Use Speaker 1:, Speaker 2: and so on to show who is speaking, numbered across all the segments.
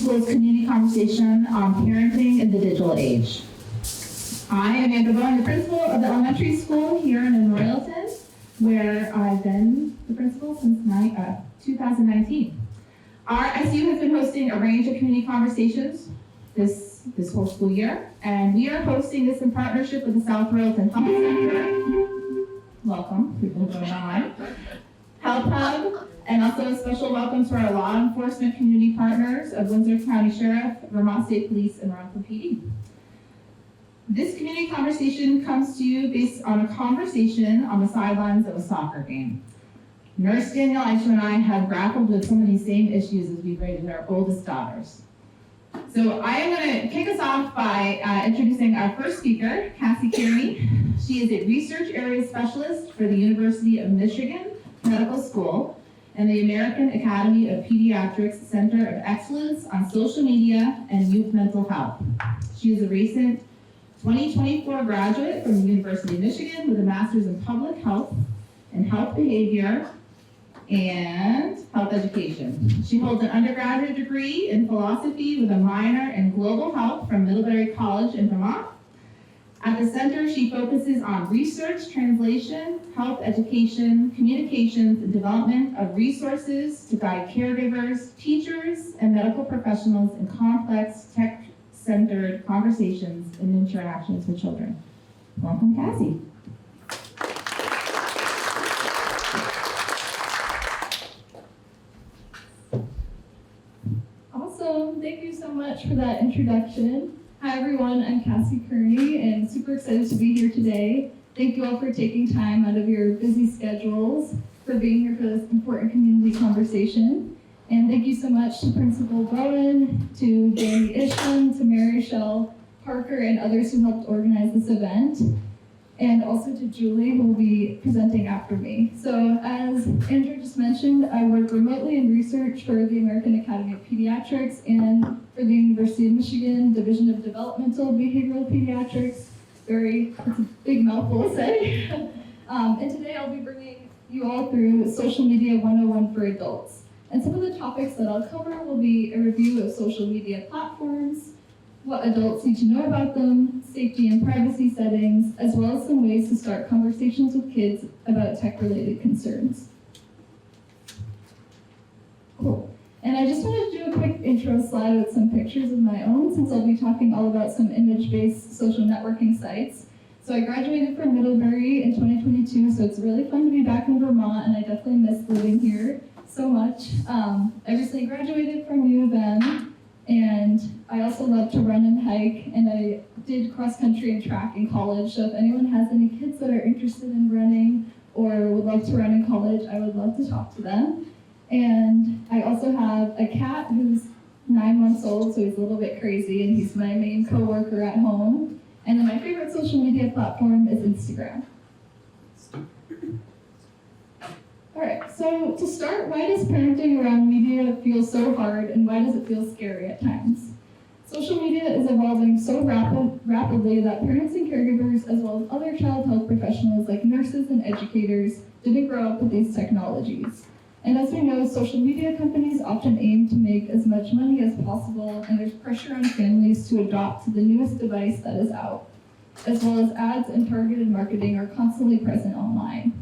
Speaker 1: School's community conversation on parenting in the digital age. I am Amanda Bowen, the principal of the elementary school here in Royalton, where I've been the principal since 2019. Our SU has been hosting a range of community conversations this whole school year, and we are hosting this in partnership with the South Royalton Health Center. Welcome, people going online. Health Hub, and also a special welcome to our law enforcement community partners of Windsor County Sheriff, Vermont State Police, and Rockland PD. This community conversation comes to you based on a conversation on the sidelines of a soccer game. Nurse Danielle Eichmann and I have grappled with some of these same issues as we've raised our oldest daughters. So I am going to kick us off by introducing our first speaker, Cassie Kearney. She is a research area specialist for the University of Michigan Medical School and the American Academy of Pediatrics Center of Excellence on Social Media and Youth Mental Health. She is a recent 2024 graduate from the University of Michigan with a master's in public health and health behavior and health education. She holds an undergraduate degree in philosophy with a minor in global health from Middlebury College in Vermont. At the center, she focuses on research, translation, health education, communications, and development of resources to guide caregivers, teachers, and medical professionals in complex, tech-centered conversations and interactions with children. Welcome, Cassie.
Speaker 2: Awesome, thank you so much for that introduction. Hi everyone, I'm Cassie Kearney and super excited to be here today. Thank you all for taking time out of your busy schedules for being here for this important community conversation. And thank you so much to Principal Bowen, to Danny Isham, to Mary Shell Parker, and others who helped organize this event. And also to Julie, who will be presenting after me. So as Andrew just mentioned, I work remotely in research for the American Academy of Pediatrics and for the University of Michigan Division of Developmental Behavioral Pediatrics. It's a big mouthful to say. And today I'll be bringing you all through Social Media 101 for Adults. And some of the topics that I'll cover will be a review of social media platforms, what adults need to know about them, safety and privacy settings, as well as some ways to start conversations with kids about tech-related concerns. Cool. And I just wanted to do a quick intro slide with some pictures of my own, since I'll be talking all about some image-based social networking sites. So I graduated from Middlebury in 2022, so it's really fun to be back in Vermont, and I definitely miss living here so much. I recently graduated from U of M, and I also love to run and hike, and I did cross country and track in college. So if anyone has any kids that are interested in running or would love to run in college, I would love to talk to them. And I also have a cat who's 9 months old, so he's a little bit crazy, and he's my main coworker at home. And then my favorite social media platform is Instagram. All right, so to start, why does parenting around media feel so hard, and why does it feel scary at times? Social media is evolving so rapidly that parents and caregivers, as well as other child health professionals like nurses and educators, didn't grow up with these technologies. And as we know, social media companies often aim to make as much money as possible, and there's pressure on families to adopt to the newest device that is out, as well as ads and targeted marketing are constantly present online.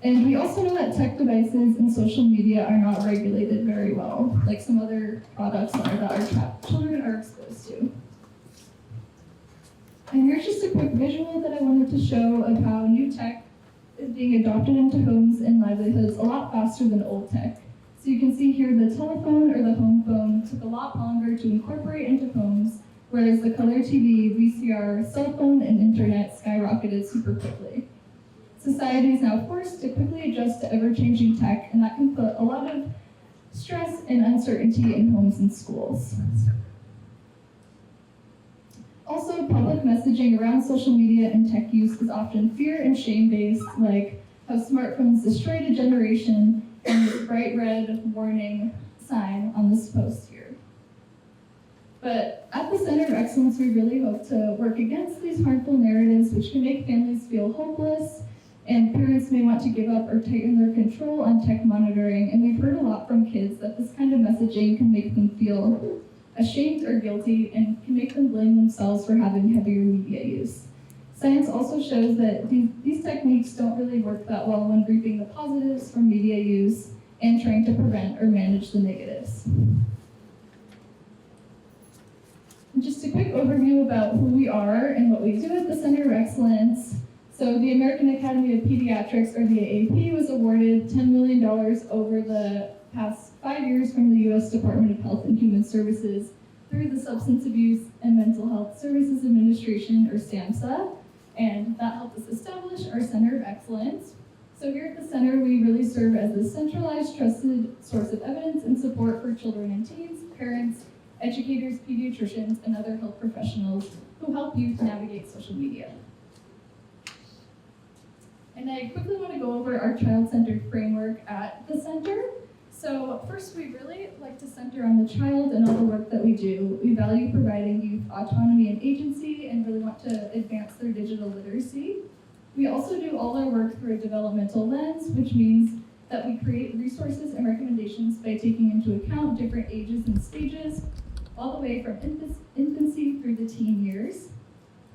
Speaker 2: And we also know that tech devices and social media are not regulated very well, like some other products that our children are exposed to. And here's just a quick visual that I wanted to show of how new tech is being adopted into homes and livelihoods a lot faster than old tech. So you can see here the telephone or the home phone took a lot longer to incorporate into homes, whereas the color TV, VCR, cell phone, and internet skyrocketed super quickly. Society is now forced to quickly adjust to ever-changing tech, and that can put a lot of stress and uncertainty in homes and schools. Also, public messaging around social media and tech use is often fear and shame-based, like how smartphones destroyed a generation and this bright red warning sign on this post here. But at the Center of Excellence, we really hope to work against these harmful narratives which can make families feel hopeless, and parents may want to give up or tighten their control on tech monitoring. And we've heard a lot from kids that this kind of messaging can make them feel ashamed or guilty and can make them blame themselves for having heavier media use. Science also shows that these techniques don't really work that well when reaping the positives from media use and trying to prevent or manage the negatives. And just a quick overview about who we are and what we do at the Center of Excellence. So the American Academy of Pediatrics, or the AAP, was awarded $10 million over the past 5 years from the U.S. Department of Health and Human Services through the Substance Abuse and Mental Health Services Administration, or SAMHSA, and that helped us establish our Center of Excellence. So here at the center, we really serve as the centralized, trusted source of evidence and support for children and teens, parents, educators, pediatricians, and other health professionals who help youth navigate social media. And I quickly want to go over our child-centered framework at the center. So first, we really like to center on the child and all the work that we do. We value providing youth autonomy and agency and really want to advance their digital literacy. We also do all our work through a developmental lens, which means that we create resources and recommendations by taking into account different ages and stages, all the way from infancy through the teen years.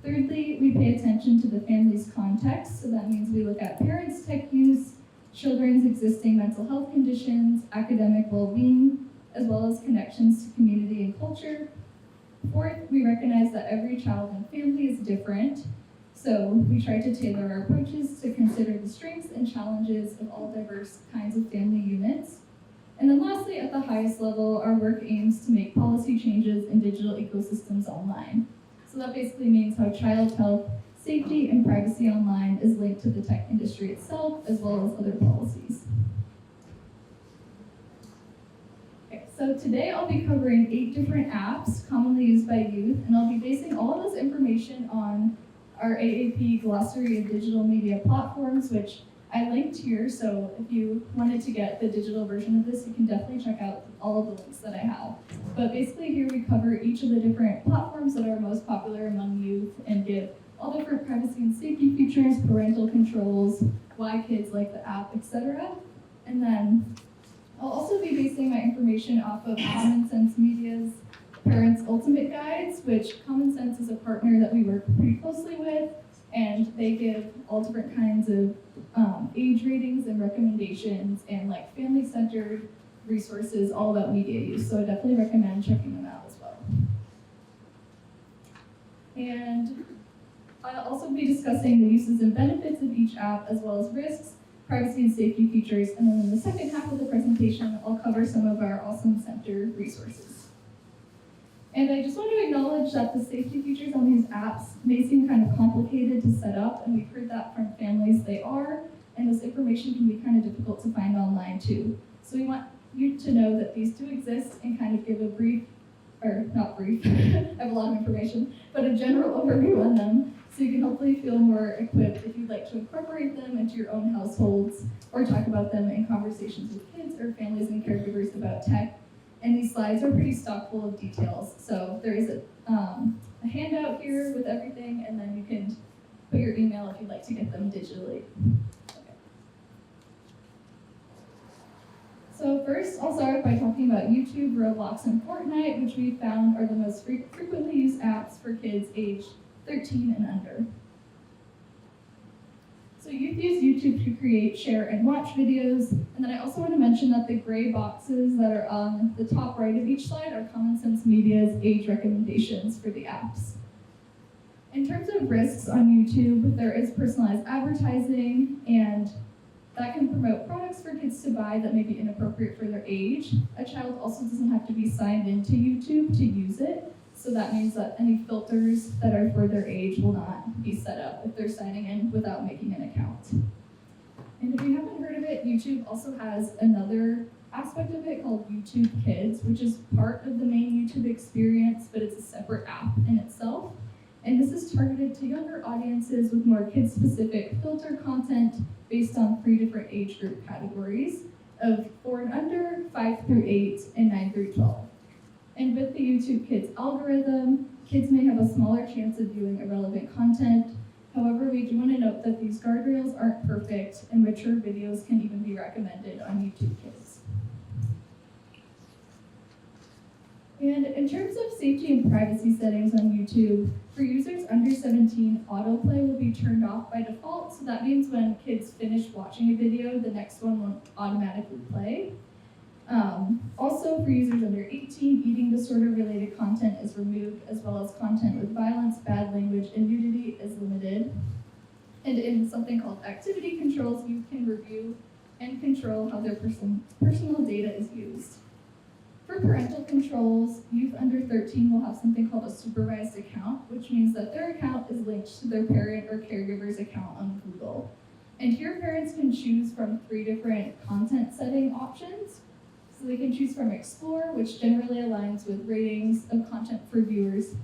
Speaker 2: Thirdly, we pay attention to the family's context, so that means we look at parents' tech use, children's existing mental health conditions, academic well-being, as well as connections to community and culture. Fourth, we recognize that every child and family is different, so we try to tailor our approaches to consider the strengths and challenges of all diverse kinds of family units. And then lastly, at the highest level, our work aims to make policy changes in digital ecosystems online. So that basically means how child health, safety, and privacy online is linked to the tech industry itself, as well as other policies. Okay, so today I'll be covering 8 different apps commonly used by youth, and I'll be basing all of this information on our AAP glossary of digital media platforms, which I linked here, so if you wanted to get the digital version of this, you can definitely check out all of the links that I have. But basically here we cover each of the different platforms that are most popular among youth and give all different privacy and safety features, parental controls, why kids like the app, etc. And then I'll also be basing my information off of Common Sense Media's Parents Ultimate Guides, which Common Sense is a partner that we work pretty closely with, and they give all different kinds of age ratings and recommendations and like family-centered resources all about media use. So I definitely recommend checking them out as well. And I'll also be discussing the uses and benefits of each app, as well as risks, privacy and safety features. And then in the second half of the presentation, I'll cover some of our awesome center resources. And I just want to acknowledge that the safety features on these apps may seem kind of complicated to set up, and we've heard that from families they are, and this information can be kind of difficult to find online too. So we want you to know that these do exist and kind of give a brief, or not brief, I have a lot of information, but a general overview on them, so you can hopefully feel more equipped if you'd like to incorporate them into your own households or talk about them in conversations with kids or families and caregivers about tech. And these slides are pretty stock full of details. So there is a handout here with everything, and then you can put your email if you'd like to get them digitally. Okay. So first, I'll start by talking about YouTube, Roblox, and Fortnite, which we found are the most frequently used apps for kids aged 13 and under. So youth use YouTube to create, share, and watch videos. And then I also want to mention that the gray boxes that are on the top right of each slide are Common Sense Media's age recommendations for the apps. In terms of risks on YouTube, there is personalized advertising, and that can promote products for kids to buy that may be inappropriate for their age. A child also doesn't have to be signed into YouTube to use it. So that means that any filters that are for their age will not be set up if they're signing in without making an account. And if you haven't heard of it, YouTube also has another aspect of it called YouTube Kids, which is part of the main YouTube experience, but it's a separate app in itself. And this is targeted to younger audiences with more kid-specific filter content based on 3 different age group categories of 4 and under, 5 through 8, and 9 through 12. And with the YouTube Kids algorithm, kids may have a smaller chance of viewing irrelevant content. However, we do want to note that these guardrails aren't perfect, and mature videos can even be recommended on YouTube Kids. And in terms of safety and privacy settings on YouTube, for users under 17, autoplay will be turned off by default. So that means when kids finish watching a video, the next one won't automatically play. Also, for users under 18, eating disorder related content is removed, as well as content with violence, bad language, and nudity is limited. And in something called activity controls, you can review and control how their personal data is used. For parental controls, youth under 13 will have something called a supervised account, which means that their account is linked to their parent or caregiver's account on Google. And here parents can choose from 3 different content setting options. So they can choose from Explore, which generally aligns with ratings of content for viewers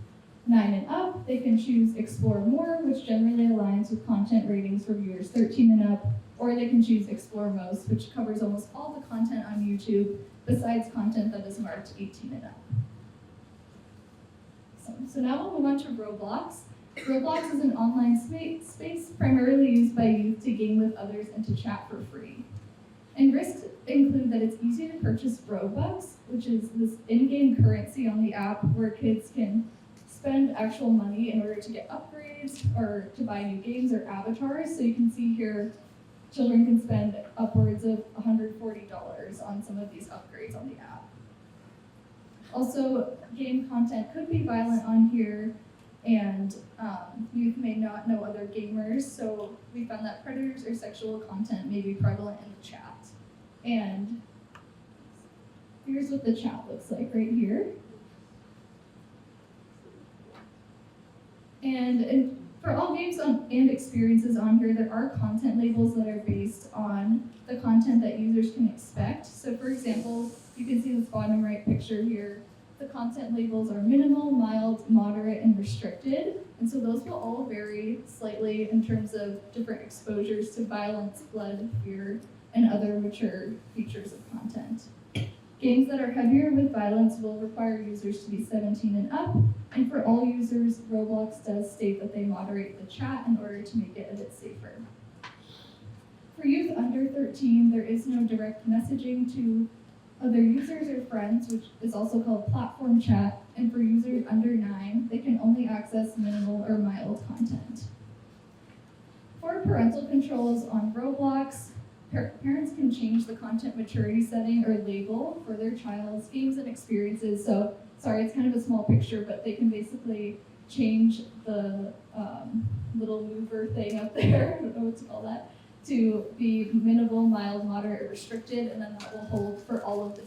Speaker 2: 9 and up. They can choose Explore More, which generally aligns with content ratings for viewers 13 and up. Or they can choose Explore Most, which covers almost all the content on YouTube, besides content that is marked 18 and up. So now we'll move on to Roblox. Roblox is an online space primarily used by youth to game with others and to chat for free. And risks include that it's easy to purchase Robux, which is this in-game currency on the app where kids can spend actual money in order to get upgrades or to buy new games or avatars. So you can see here, children can spend upwards of $140 on some of these upgrades on the app. Also, game content could be violent on here, and youth may not know other gamers, so we found that predators or sexual content may be prevalent in the chat. And here's what the chat looks like right here. And for all games and experiences on here, there are content labels that are based on the content that users can expect. So for example, you can see this bottom right picture here. The content labels are minimal, mild, moderate, and restricted. And so those will all vary slightly in terms of different exposures to violence, blood, fear, and other mature features of content. Games that are heavier with violence will require users to be 17 and up, and for all users, Roblox does state that they moderate the chat in order to make it a bit safer. For youth under 13, there is no direct messaging to other users or friends, which is also called platform chat, and for users under 9, they can only access minimal or mild content. For parental controls on Roblox, parents can change the content maturity setting or label for their child's games and experiences. So, sorry, it's kind of a small picture, but they can basically change the little mover thing up there, I don't know what to call that, to be minimal, mild, moderate, or restricted, and then that will hold for all of the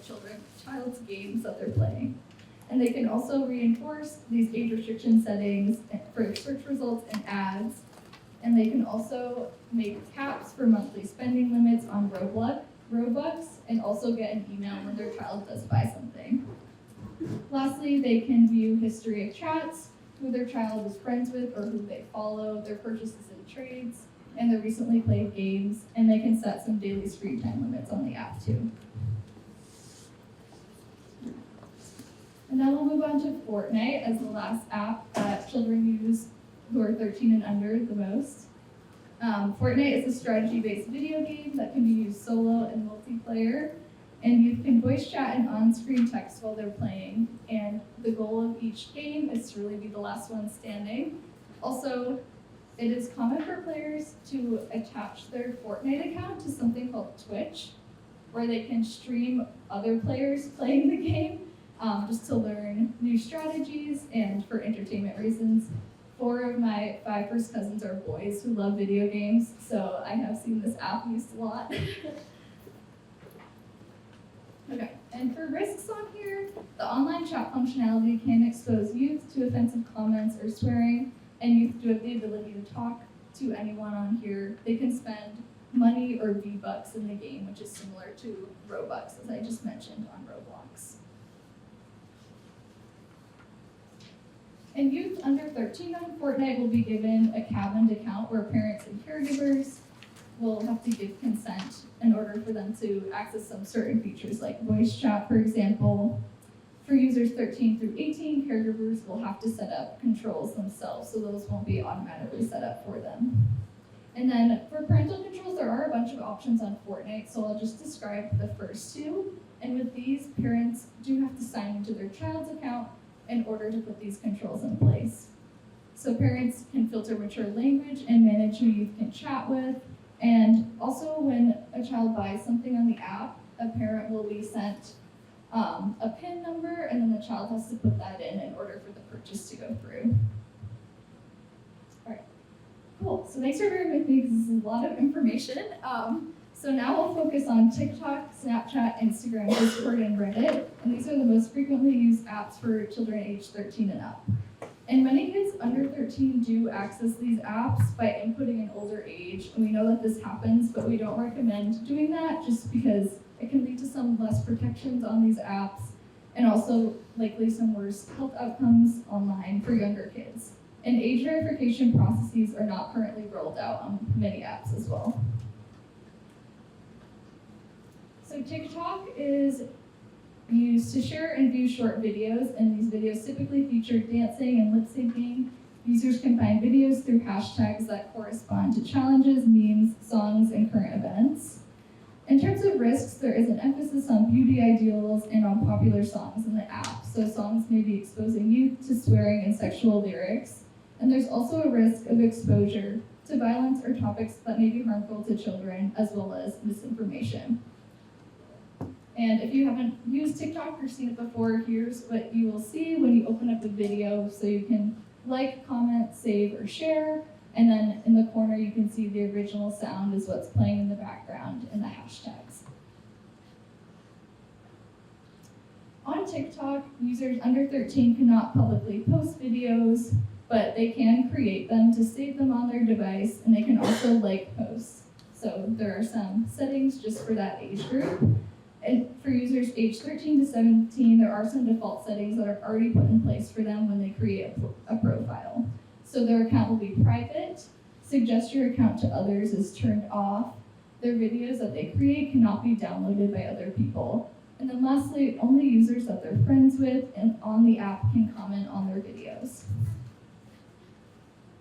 Speaker 2: child's games that they're playing. And they can also reinforce these age restriction settings for search results and ads. And they can also make caps for monthly spending limits on Robux, and also get an email when their child does buy something. Lastly, they can view history of chats, who their child is friends with or who they follow, their purchases and trades, and their recently played games, and they can set some daily screen time limits on the app too. And now we'll move on to Fortnite as the last app that children use who are 13 and under the most. Fortnite is a strategy-based video game that can be used solo and multiplayer, and you can voice chat and on-screen text while they're playing, and the goal of each game is to really be the last one standing. Also, it is common for players to attach their Fortnite account to something called Twitch, where they can stream other players playing the game, just to learn new strategies and for entertainment reasons. 4 of my 5 first cousins are boys who love video games, so I have seen this app used a lot. Okay, and for risks on here, the online chat functionality can expose youth to offensive comments or swearing, and youth do have the ability to talk to anyone on here. They can spend money or V-Bucks in the game, which is similar to Robux, as I just mentioned on Roblox. And youth under 13 on Fortnite will be given a cabined account where parents and caregivers will have to give consent in order for them to access some certain features like voice chat, for example. For users 13 through 18, caregivers will have to set up controls themselves, so those won't be automatically set up for them. And then for parental controls, there are a bunch of options on Fortnite, so I'll just describe the first 2. And with these, parents do have to sign into their child's account in order to put these controls in place. So parents can filter mature language and manage who youth can chat with. And also when a child buys something on the app, a parent will be sent a PIN number, and then the child has to put that in order for the purchase to go through. All right, cool. So thanks for bearing with me because this is a lot of information. So now we'll focus on TikTok, Snapchat, Instagram, Discord, and Reddit. And these are the most frequently used apps for children aged 13 and up. And many kids under 13 do access these apps by inputting an older age. And we know that this happens, but we don't recommend doing that just because it can lead to some less protections on these apps and also likely some worse health outcomes online for younger kids. And age verification processes are not currently rolled out on many apps as well. So TikTok is used to share and view short videos, and these videos typically feature dancing and lip syncing. Users can find videos through hashtags that correspond to challenges, memes, songs, and current events. In terms of risks, there is an emphasis on beauty ideals and on popular songs in the app. So songs may be exposing youth to swearing and sexual lyrics. And there's also a risk of exposure to violence or topics that may be harmful to children, as well as misinformation. And if you haven't used TikTok or seen it before, here's what you will see when you open up the video. So you can like, comment, save, or share. And then in the corner, you can see the original sound is what's playing in the background in the hashtags. On TikTok, users under 13 cannot publicly post videos, but they can create them to save them on their device, and they can also like posts. So there are some settings just for that age group. And for users aged 13 to 17, there are some default settings that are already put in place for them when they create a profile. So their account will be private, suggest your account to others is turned off, their videos that they create cannot be downloaded by other people. And then lastly, only users that they're friends with and on the app can comment on their videos.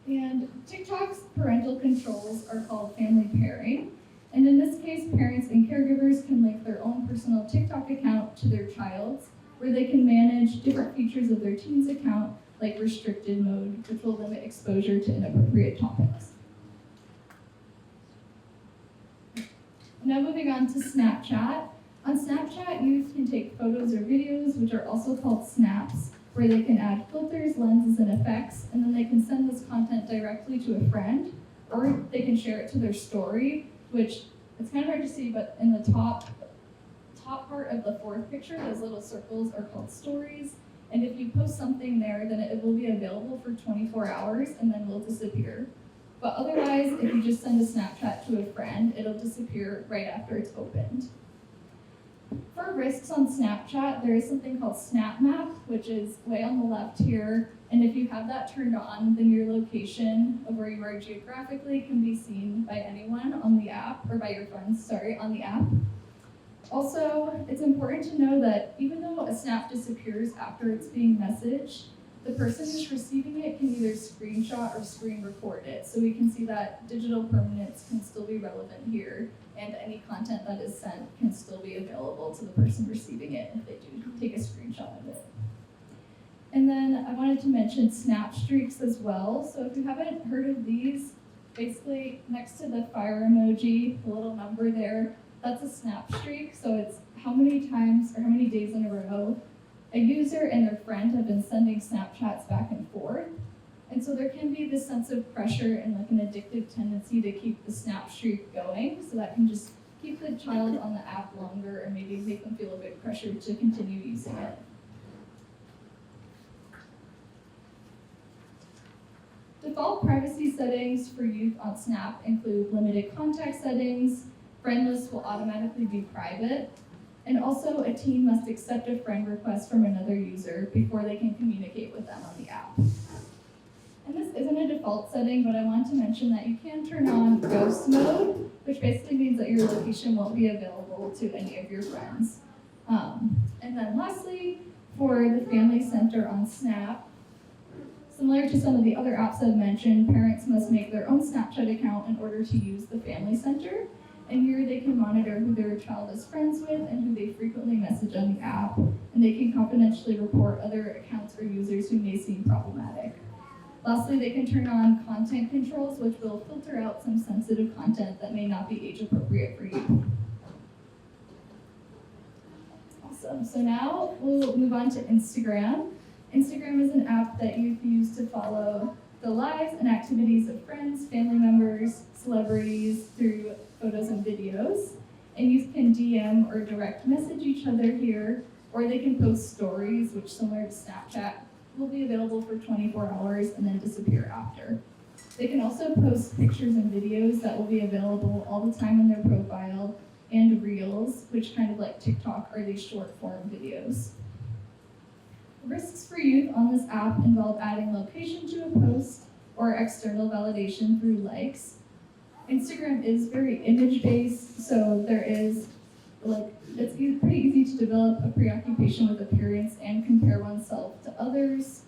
Speaker 2: And TikTok's parental controls are called family pairing. And in this case, parents and caregivers can link their own personal TikTok account to their child's, where they can manage different features of their teen's account, like restricted mode, which will limit exposure to inappropriate topics. Now moving on to Snapchat. On Snapchat, youth can take photos or videos, which are also called snaps, where they can add filters, lenses, and effects, and then they can send this content directly to a friend, or they can share it to their story, which it's kind of hard to see, but in the top part of the fourth picture, those little circles are called stories. And if you post something there, then it will be available for 24 hours and then will disappear. But otherwise, if you just send a Snapchat to a friend, it'll disappear right after it's opened. For risks on Snapchat, there is something called Snap Map, which is way on the left here. And if you have that turned on, then your location of where you are geographically can be seen by anyone on the app, or by your friends, on the app. Also, it's important to know that even though a snap disappears after it's being messaged, the person who's receiving it can either screenshot or screen record it. So we can see that digital permanence can still be relevant here, and any content that is sent can still be available to the person receiving it if they do take a screenshot of it. And then I wanted to mention snap streaks as well. So if you haven't heard of these, basically next to the fire emoji, the little number there, that's a snap streak. So it's how many times or how many days in a row a user and their friend have been sending Snapchats back and forth. And so there can be this sense of pressure and like an addictive tendency to keep the snap streak going. So that can just keep the child on the app longer and maybe make them feel a bit pressured to continue using it. Default privacy settings for youth on Snap include limited contact settings, friend lists will automatically be private, and also a teen must accept a friend request from another user before they can communicate with them on the app. And this isn't a default setting, but I want to mention that you can turn on ghost mode, which basically means that your location won't be available to any of your friends. And then lastly, for the Family Center on Snap, similar to some of the other apps I've mentioned, parents must make their own Snapchat account in order to use the Family Center. And here they can monitor who their child is friends with and who they frequently message on the app, and they can confidentially report other accounts or users who may seem problematic. Lastly, they can turn on content controls, which will filter out some sensitive content that may not be age appropriate for you. Awesome, so now we'll move on to Instagram. Instagram is an app that youth use to follow the lives and activities of friends, family members, celebrities through photos and videos. And youth can DM or direct message each other here, or they can post stories, which, similar to Snapchat, will be available for 24 hours and then disappear after. They can also post pictures and videos that will be available all the time on their profile, and Reels, which, kind of like TikTok, are these short form videos. Risks for youth on this app involve adding location to a post or external validation through likes. Instagram is very image-based, so there is, it's pretty easy to develop a preoccupation with appearance and compare oneself to others.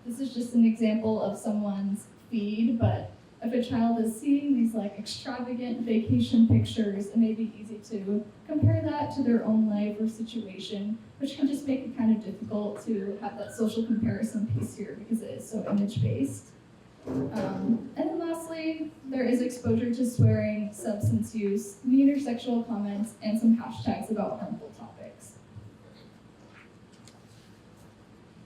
Speaker 2: This is just an example of someone's feed, but if a child is seeing these extravagant vacation pictures, it may be easy to compare that to their own life or situation, which can just make it kind of difficult to have that social comparison piece here because it is so image-based. And then lastly, there is exposure to swearing, substance use, mean or sexual comments, and some hashtags about harmful topics.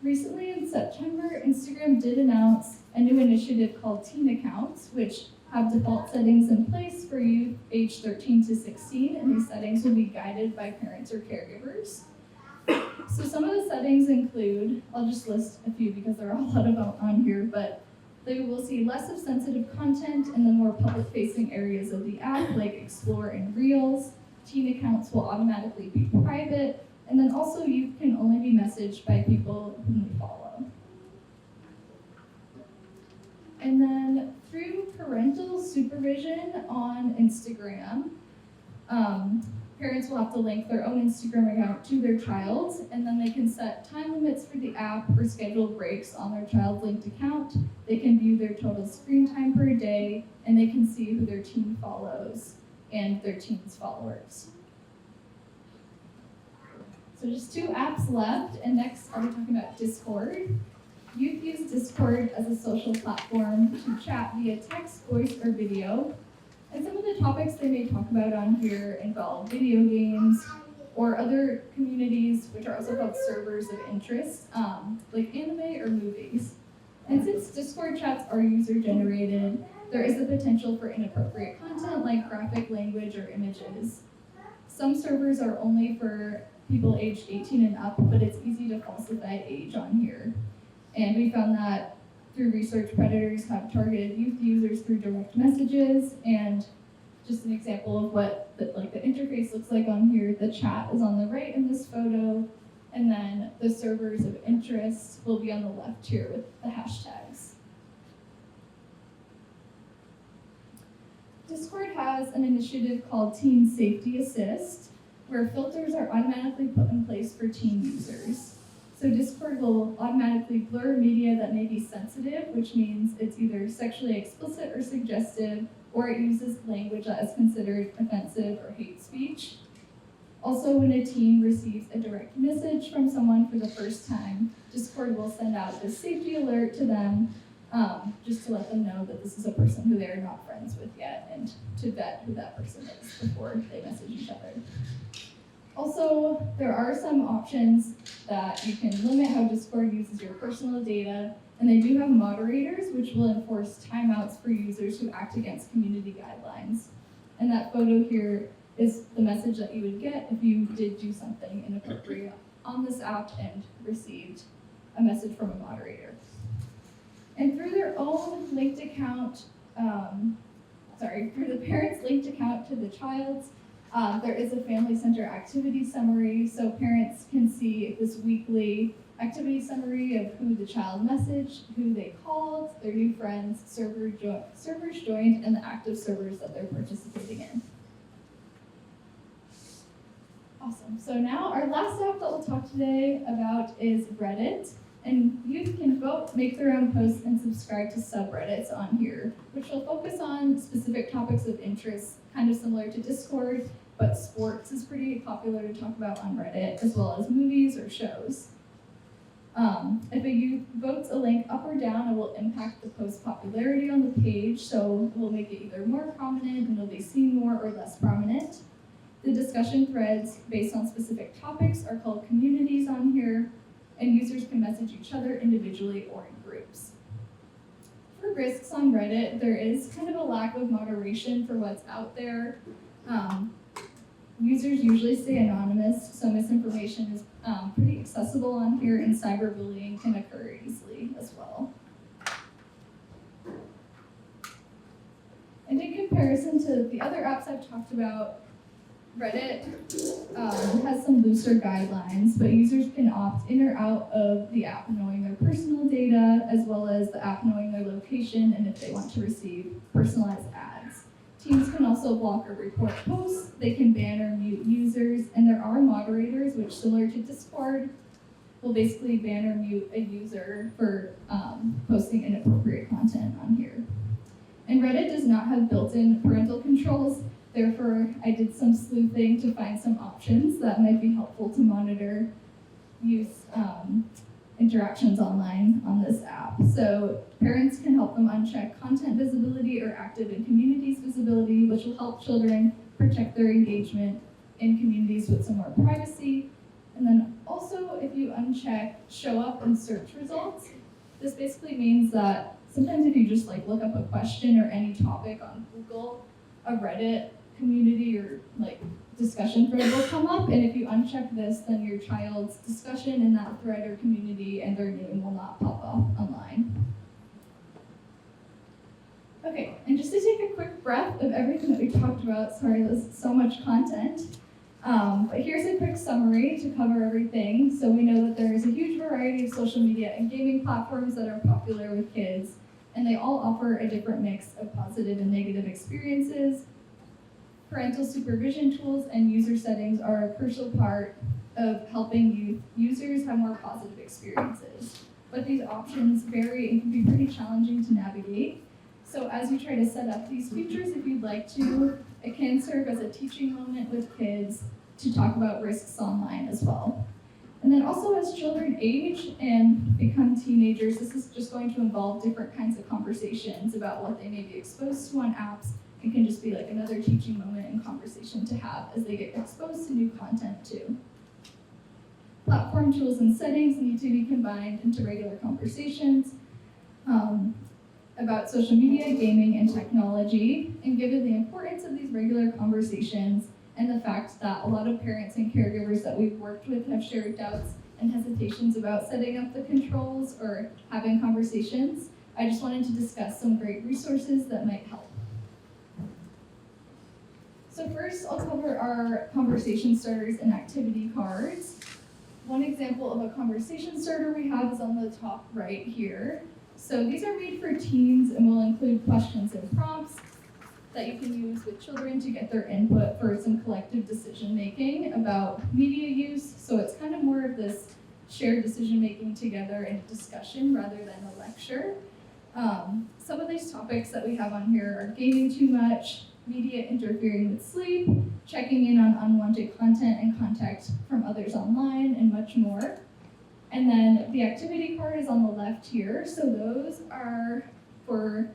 Speaker 2: Recently in September, Instagram did announce a new initiative called Teen Accounts, which have default settings in place for youth aged 13 to 16, and these settings will be guided by parents or caregivers. So some of the settings include, I'll just list a few because there are a lot of them on here, but they will see less of sensitive content in the more public-facing areas of the app, like Explore and Reels. Teen accounts will automatically be private, and then also youth can only be messaged by people whom they follow. And then through parental supervision on Instagram, parents will have to link their own Instagram account to their child's, and then they can set time limits for the app or schedule breaks on their child's linked account. They can view their total screen time per day, and they can see who their teen follows and their teen's followers. So just 2 apps left, and next I'll be talking about Discord. Youth use Discord as a social platform to chat via text, voice, or video. And some of the topics they may talk about on here involve video games or other communities, which are also called servers of interest, like anime or movies. And since Discord chats are user-generated, there is the potential for inappropriate content like graphic language or images. Some servers are only for people aged 18 and up, but it's easy to falsify age on here. And we found that through research, predators have targeted youth users through direct messages, and just an example of what the interface looks like on here. The chat is on the right in this photo, and then the servers of interest will be on the left here with the hashtags. Discord has an initiative called Teen Safety Assist, where filters are automatically put in place for teen users. So Discord will automatically blur media that may be sensitive, which means it's either sexually explicit or suggestive, or it uses language that is considered offensive or hate speech. Also, when a teen receives a direct message from someone for the first time, Discord will send out this safety alert to them, just to let them know that this is a person who they're not friends with yet, and to vet who that person is before they message each other. Also, there are some options that you can limit how Discord uses your personal data, and they do have moderators which will enforce timeouts for users who act against community guidelines. And that photo here is the message that you would get if you did do something inappropriate on this app and received a message from a moderator. And through their own linked account, through the parent's linked account to the child's, there is a family center activity summary, so parents can see this weekly activity summary of who the child messaged, who they called, their new friends, servers joined, and the active servers that they're participating in. Awesome. So now our last app that we'll talk today about is Reddit. And youth can vote, make their own posts, and subscribe to subreddits on here, which will focus on specific topics of interest, kind of similar to Discord, but sports is pretty popular to talk about on Reddit, as well as movies or shows. If a youth votes a link up or down, it will impact the post's popularity on the page, so it will make it either more prominent and it'll be seen more or less prominent. The discussion threads based on specific topics are called communities on here, and users can message each other individually or in groups. For risks on Reddit, there is kind of a lack of moderation for what's out there. Users usually stay anonymous, so misinformation is pretty accessible on here, and cyberbullying can occur easily as well. And in comparison to the other apps I've talked about, Reddit has some looser guidelines, but users can opt in or out of the app knowing their personal data, as well as the app knowing their location and if they want to receive personalized ads. Teams can also block or report posts, they can ban or mute users, and there are moderators, which, similar to Discord, will basically ban or mute a user for posting inappropriate content on here. And Reddit does not have built-in parental controls. Therefore, I did some sleuthing to find some options that might be helpful to monitor youth interactions online on this app. So parents can help them uncheck content visibility or active in communities visibility, which will help children protect their engagement in communities with some more privacy. And then also, if you uncheck show up in search results, this basically means that sometimes if you just look up a question or any topic on Google, a Reddit community or discussion thread will come up, and if you uncheck this, then your child's discussion in that thread or community and their name will not pop up online. Okay, and just to take a quick breath of everything that we talked about, sorry, there's so much content, but here's a quick summary to cover everything. So we know that there is a huge variety of social media and gaming platforms that are popular with kids, and they all offer a different mix of positive and negative experiences. Parental supervision tools and user settings are a crucial part of helping users have more positive experiences. But these options vary and can be pretty challenging to navigate. So as you try to set up these features, if you'd like to, it can serve as a teaching moment with kids to talk about risks online as well. And then also, as children age and become teenagers, this is just going to involve different kinds of conversations about what they may be exposed to on apps. It can just be another teaching moment and conversation to have as they get exposed to new content too. Platform tools and settings need to be combined into regular conversations about social media, gaming, and technology. And given the importance of these regular conversations and the fact that a lot of parents and caregivers that we've worked with have shared doubts and hesitations about setting up the controls or having conversations, I just wanted to discuss some great resources that might help. So first, I'll cover our conversation starters and activity cards. One example of a conversation starter we have is on the top right here. So these are made for teens and will include questions and prompts that you can use with children to get their input for some collective decision making about media use. So it's kind of more of this shared decision making together and discussion rather than a lecture. Some of these topics that we have on here are gaming too much, media interfering with sleep, checking in on unwanted content and contact from others online, and much more. And then the activity card is on the left here. So those are for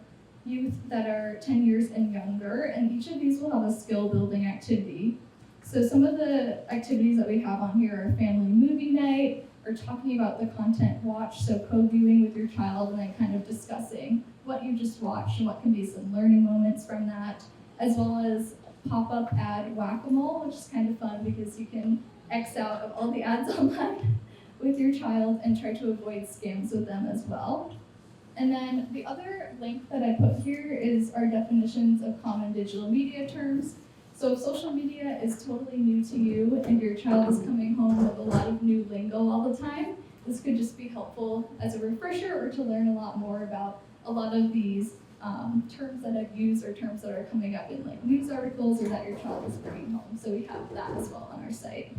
Speaker 2: youth that are 10 years and younger, and each of these will have a skill building activity. So some of the activities that we have on here are family movie night, or talking about the content watched, so co-viewing with your child and then kind of discussing what you just watched and what can be some learning moments from that, as well as pop-up ad whack-a-mole, which is kind of fun because you can X out of all the ads online with your child and try to avoid scams with them as well. And then the other link that I put here is our definitions of common digital media terms. So if social media is totally new to you and your child is coming home with a lot of new lingo all the time, this could just be helpful as a refresher or to learn a lot more about a lot of these terms that I've used or terms that are coming up in news articles or that your child is bringing home. So we have that as well on our site.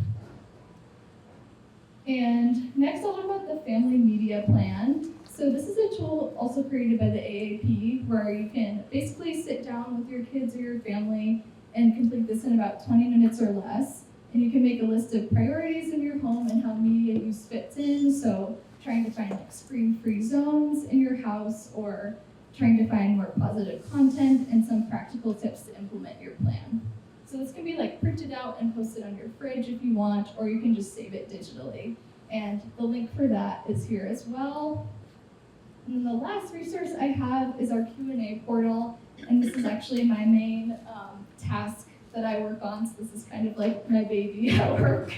Speaker 2: And next I'll talk about the family media plan. So this is a tool also created by the AAP where you can basically sit down with your kids or your family and complete this in about 20 minutes or less. And you can make a list of priorities in your home and how media use fits in. So trying to find like screen-free zones in your house, or trying to find more positive content, and some practical tips to implement your plan. So this can be like printed out and posted on your fridge if you want, or you can just save it digitally. And the link for that is here as well. And then the last resource I have is our Q&A portal. And this is actually my main task that I work on. So this is kind of like my baby at work.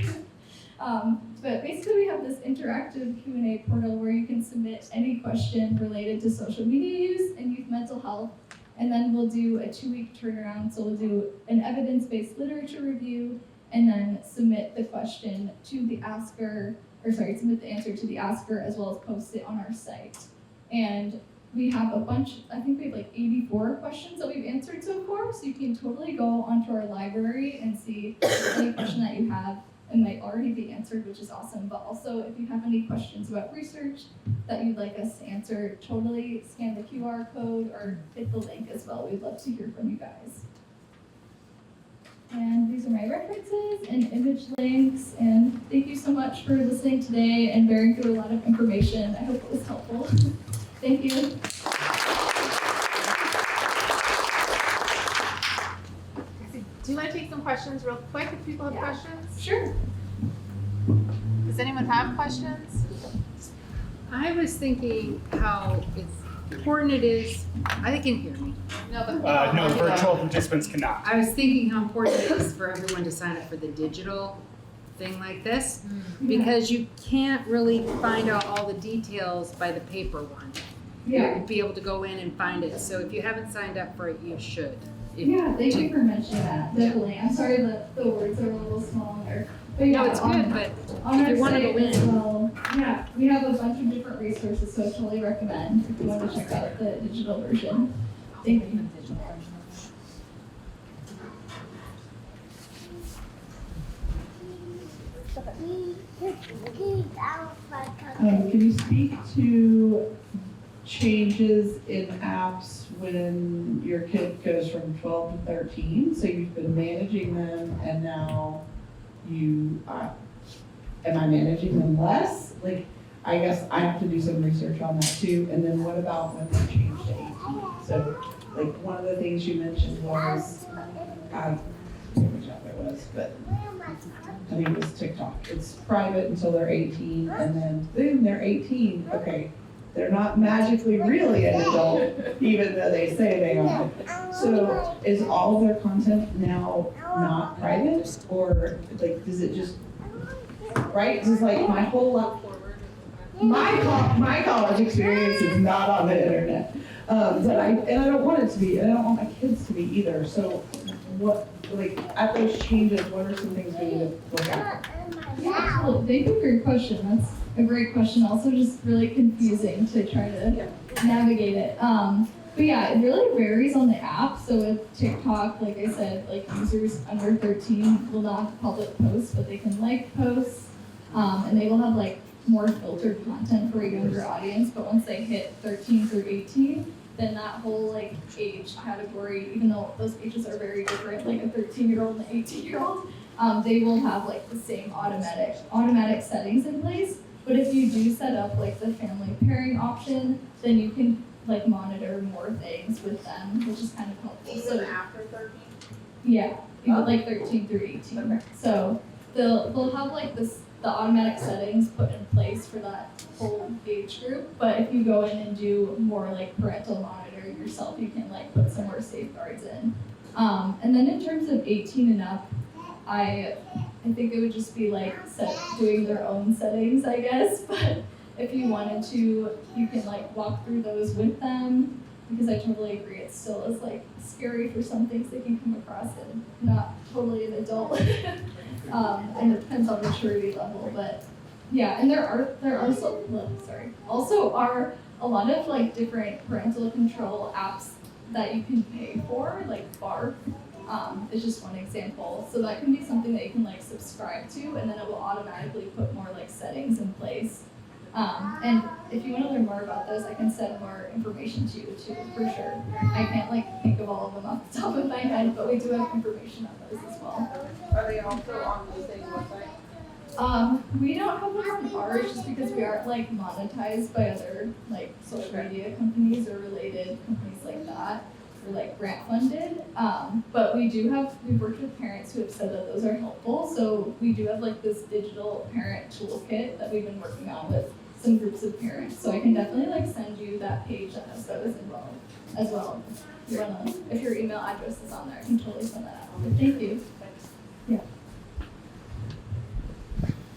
Speaker 2: But basically we have this interactive Q&A portal where you can submit any question related to social media use and youth mental health. And then we'll do a 2-week turnaround. So we'll do an evidence-based literature review and then submit the question to the asker, submit the answer to the asker as well as post it on our site. And we have a bunch, I think we have like 84 questions that we've answered so far. So you can totally go onto our library and see any question that you have. It might already be answered, which is awesome, but also if you have any questions about research that you'd like us to answer, totally scan the QR code or hit the link as well. We'd love to hear from you guys. And these are my references and image links, and thank you so much for listening today and bearing through a lot of information. I hope it was helpful. Thank you.
Speaker 3: Do you want to take some questions real quick if people have questions?
Speaker 2: Sure.
Speaker 3: Does anyone have questions?
Speaker 4: I was thinking how important it is. They can hear me.
Speaker 5: No, virtual participants cannot.
Speaker 4: I was thinking how important it is for everyone to sign up for the digital thing like this, because you can't really find out all the details by the paper one.
Speaker 2: Yeah.
Speaker 4: You'd be able to go in and find it. So if you haven't signed up for it, you should.
Speaker 2: Yeah, thank you for mentioning that. Definitely. I'm sorry that the words are a little smaller. But yeah,
Speaker 4: No, it's good, but
Speaker 2: on
Speaker 4: if
Speaker 2: our
Speaker 4: you want to
Speaker 2: site
Speaker 4: go
Speaker 2: as
Speaker 4: in.
Speaker 2: well, yeah, we have a bunch of different resources, so I totally recommend if you want to check out the digital version. Thank you.
Speaker 6: Can you speak to changes in apps when your kid goes from 12 to 13? So you've been managing them and now am I managing them less? Like, I guess I have to do some research on that too. And then what about when they change to 18? So like one of the things you mentioned was, I forget which app it was, but I think it was TikTok. It's private until they're 18 and then boom, they're 18. Okay, they're not magically really an adult, even though they say they are. So is all of their content now not private, or like does it just, right? Just like my whole my college experience is not on the internet, but I don't want it to be, and I don't want my kids to be either. So what, like at those changes, what are some things we need to look at?
Speaker 2: Yeah, well, thank you for your question. That's a great question. Also just really confusing to try to navigate it. But yeah, it really varies on the app. So with TikTok, like I said, like users under 13 will not have public posts, but they can like posts. And they will have like more filtered content for a younger audience. But once they hit 13 through 18, then that whole like age category, even though those ages are very different, like a 13-year-old and an 18-year-old, they will have like the same automatic settings in place. But if you do set up like the family pairing option, then you can like monitor more things with them, which is kind of helpful.
Speaker 3: Even after 13?
Speaker 2: Yeah, even like 13 through 18. Okay. So they'll have like the automatic settings put in place for that whole age group. But if you go in and do more like parental monitoring yourself, you can like put some more safeguards in. And then in terms of 18 and up, I think it would just be like doing their own settings, I guess. But if you wanted to, you can like walk through those with them, because I totally agree it still is like scary for some things they can come across and not totally an adult. And it depends on maturity level, but yeah, and there are also are a lot of like different parental control apps that you can pay for, like Bark. Is just one example. So that can be something that you can like subscribe to, and then it will automatically put more like settings in place. And if you want to learn more about those, I can send more information to you too, for sure. I can't like think of all of them off the top of my head, but we do have information on those as well.
Speaker 6: Are they also on the same website?
Speaker 2: We don't have them on ours just because we aren't like monetized by other like social media companies or related companies like that. We're like grant funded. But we've worked with parents who have said that those are helpful. So we do have like this digital parent toolkit that we've been working on with some groups of parents. So I can definitely like send you that page that has those involved as well. If your email address is on there, I can totally send that out. But thank you.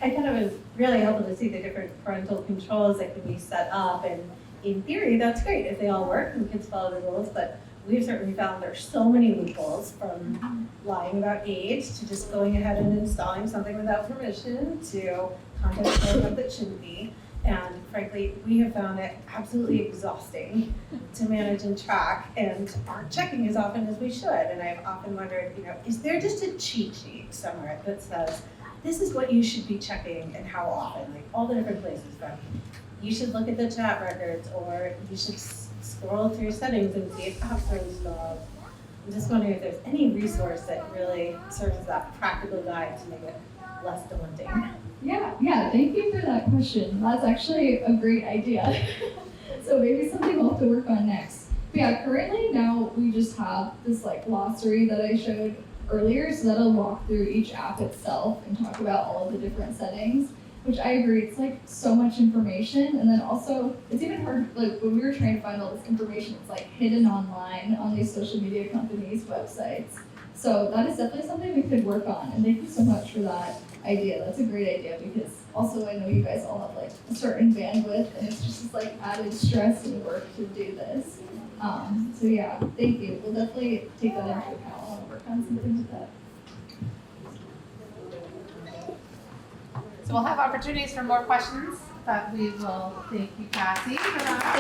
Speaker 7: I thought it was really helpful to see the different parental controls that can be set up, and in theory, that's great if they all work and kids follow the rules, but we've certainly found there's so many loopholes, from lying about age to just going ahead and installing something without permission to content showing up that shouldn't be. And frankly, we have found it absolutely exhausting to manage and track and aren't checking as often as we should. And I've often wondered, is there just a cheat sheet somewhere that says, this is what you should be checking and how often, like all the different places from you should look at the chat records, or you should scroll through settings and see if apps are installed. I'm just wondering if there's any resource that really serves as that practical guide to make it less daunting.
Speaker 2: Yeah, thank you for that question. That's actually a great idea. So maybe something we'll have to work on next. But yeah, currently now we just have this like glossary that I showed earlier, so that'll walk through each app itself and talk about all of the different settings, which I agree, it's like so much information. And then also, it's even hard, like when we were trying to find all this information, it's like hidden online on these social media companies' websites. So that is definitely something we could work on, and thank you so much for that idea. That's a great idea, because also I know you guys all have like a certain bandwidth, and it's just this like added stress and work to do this. So yeah, thank you. We'll definitely take that into account and work on some things with that.
Speaker 3: So we'll have opportunities for more questions, but we will thank you, Cassie, for that.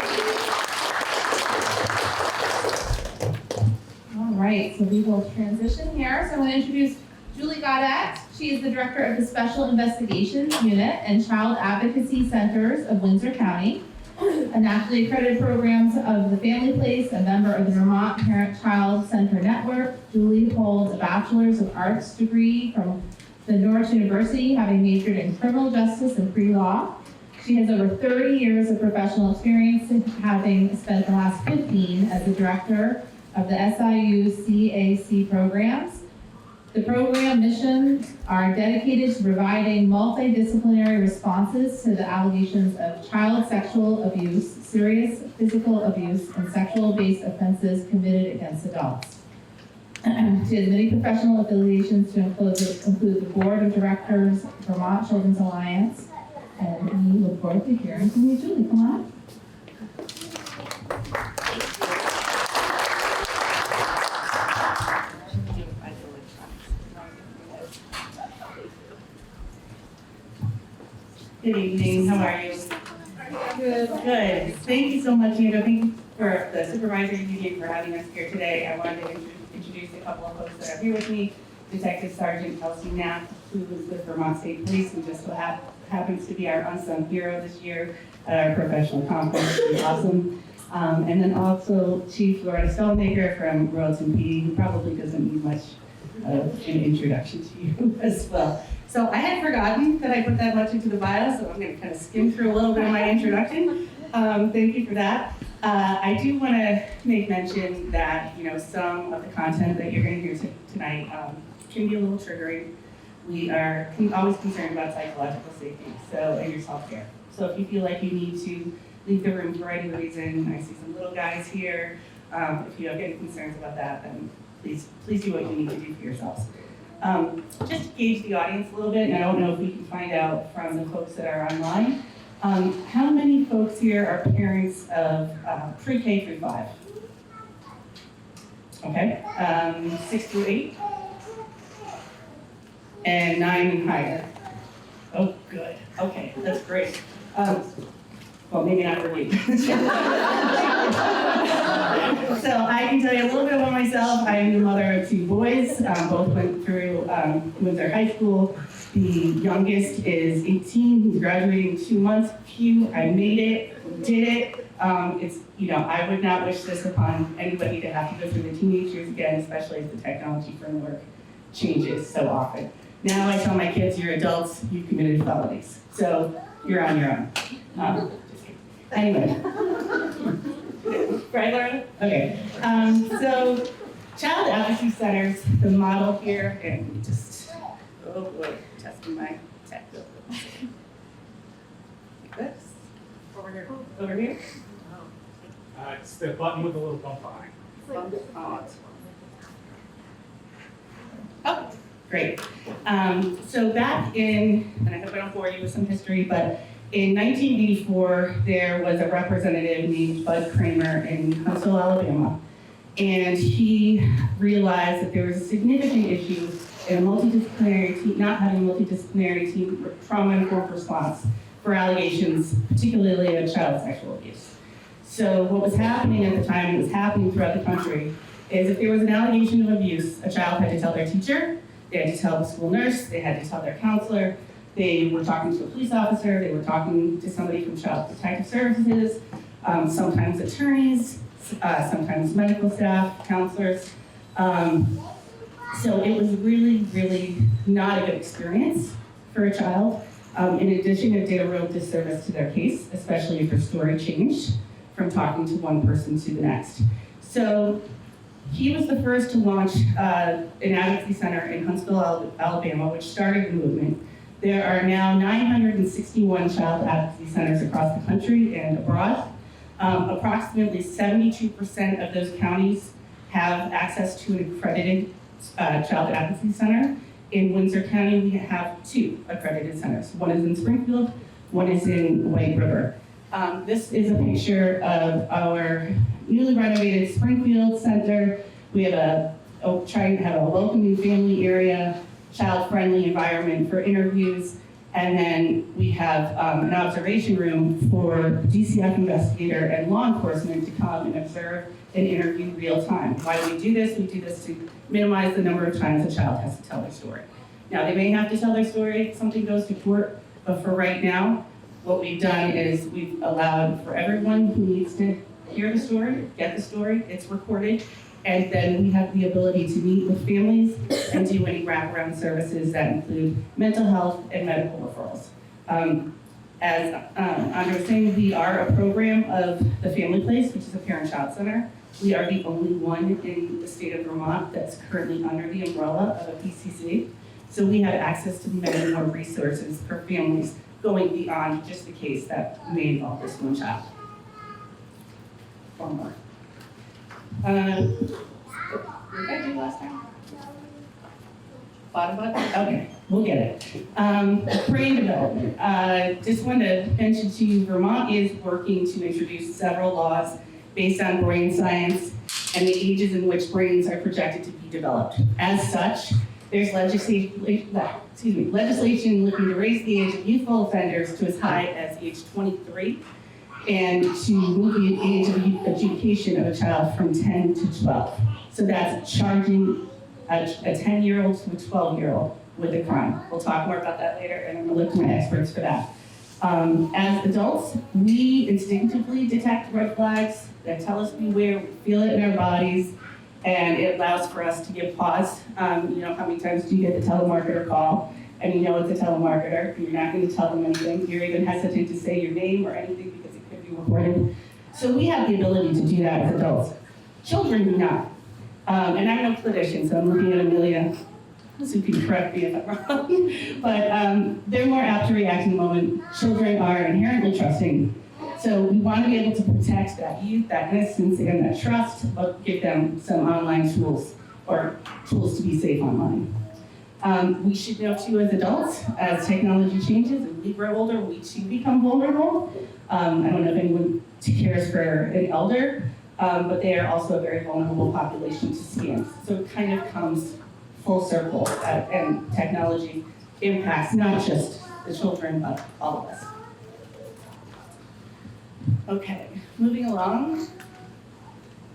Speaker 3: All right, so we will transition here. So I'm going to introduce Julie Gaudette. She is the director of the Special Investigations Unit and Child Advocacy Centers of Windsor County, a nationally accredited programs of the Family Place, a member of the Vermont Parent-Child Center Network. Julie holds a Bachelor's of Arts degree from the Norwich University, having majored in criminal justice and pre-law. She has over 30 years of professional experience, having spent the last 15 as the director of the SIU CAC programs. The program missions are dedicated to providing multidisciplinary responses to the allegations of child sexual abuse, serious physical abuse, and sexual-based offenses committed against adults. She has many professional affiliations to include the Board of Directors, Vermont Children's Alliance, and we look forward to hearing from you, Julie. Come on up.
Speaker 8: Good evening, how are you? Good. Good. Thank you so much, Andrew. Thank you for the supervisory union for having us here today. I wanted to introduce a couple of folks that are here with me. Detective Sergeant Kelsey Knapp, who is with Vermont State Police, who just so happens to be our unsung hero this year at our professional conference. She's awesome. And then also Chief Loretta Stalmaker from Royalton PD, who probably doesn't need much of an introduction to you as well. So I had forgotten that I put that much into the bio, so I'm going to kind of skim through a little bit of my introduction. Thank you for that. I do want to make mention that some of the content that you're going to hear tonight can be a little triggering. We are always concerned about psychological safety, and your self-care. So if you feel like you need to leave the room for any reason, I see some little guys here. If you have any concerns about that, then please do what you need to do for yourselves. Just to gauge the audience a little bit, and I don't know if we can find out from the folks that are online, how many folks here are parents of pre-K through 5? Okay, 6 through 8? And 9 and higher. Oh, good. Okay, that's great. Well, Well, maybe not for you. So I can tell you a little bit about myself. I am the mother of 2 boys. Both went through Windsor High School. The youngest is 18. He's graduating in 2 months. Phew, I made it, did it. It's, I would not wish this upon anybody to have to go through the teenage years again, especially as the technology framework changes so often. Now I tell my kids, you're adults, you've committed felonies. So you're on your own. Just kidding. Anyway. Right, Laura? Okay. So child advocacy centers, the model here, and just, oh boy, testing my tech. Like this. Over here. Over here.
Speaker 5: It's the button with the little bump behind.
Speaker 8: Oh, great. So back in, and I hope I don't bore you with some history, but in 1984, there was a representative named Bud Kramer in Huntsville, Alabama, and he realized that there was a significant issue in a multidisciplinary team, not having a multidisciplinary team for trauma-informed response for allegations, particularly of child sexual abuse. So what was happening at the time, and it was happening throughout the country, is if there was an allegation of abuse, a child had to tell their teacher, they had to tell the school nurse, they had to tell their counselor, they were talking to a police officer, they were talking to somebody from Child Protective Services, sometimes attorneys, sometimes medical staff, counselors. So it was really, really not a good experience for a child. In addition, it did a real disservice to their case, especially if their story changed from talking to one person to the next. So he was the first to launch an advocacy center in Huntsville, Alabama, which started the movement. There are now 961 child advocacy centers across the country and abroad. Approximately 72% of those counties have access to an accredited child advocacy center. In Windsor County, we have 2 accredited centers. One is in Springfield, one is in White River. This is a picture of our newly renovated Springfield Center. We have trying to have a welcoming family area, child-friendly environment for interviews, and then we have an observation room for DCF investigator and law enforcement to come and observe and interview real time. Why do we do this? We do this to minimize the number of times a child has to tell their story. Now, they may have to tell their story if something goes to court, but for right now, what we've done is we've allowed for everyone who needs to hear the story, get the story, it's recorded, and then we have the ability to meet with families and do any wraparound services that include mental health and medical referrals. As Andrea was saying, we are a program of the Family Place, which is a parent-child center. We are the only one in the state of Vermont that's currently under the umbrella of a PCC. So we have access to many more resources for families going beyond just the case that may involve this one child. One more. What did I do last time? Bottom button? Okay, we'll get it. Brain development. Just wanted to mention to you, Vermont is working to introduce several laws based on brain science and the ages in which brains are projected to be developed. As such, there's legislation looking to raise the age of youthful offenders to as high as age 23 and to move the age of adjudication of a child from 10 to 12. So that's charging a 10-year-old to a 12-year-old with a crime. We'll talk more about that later, and I'm going to look to my experts for that. As adults, we instinctively detect red flags that tell us beware, we feel it in our bodies, and it allows for us to give pause. How many times do you get the telemarketer call, and you know it's a telemarketer, and you're not going to tell them anything. You're even hesitant to say your name or anything because it could be recorded. So we have the ability to do that as adults. Children do not. And I'm no clinician, so I'm looking at Amelia, so you can correct me if I'm wrong. But they're more apt to react in the moment. Children are inherently trusting. So we want to be able to protect that youth, that innocence, and that trust, but give them some online tools, or tools to be safe online. We should know too as adults, as technology changes and we grow older, we too become vulnerable. I don't know if anyone cares for an elder, but they are also a very vulnerable population to scams. So it kind of comes full circle, and technology impacts not just the children, but all of us. Okay, moving along.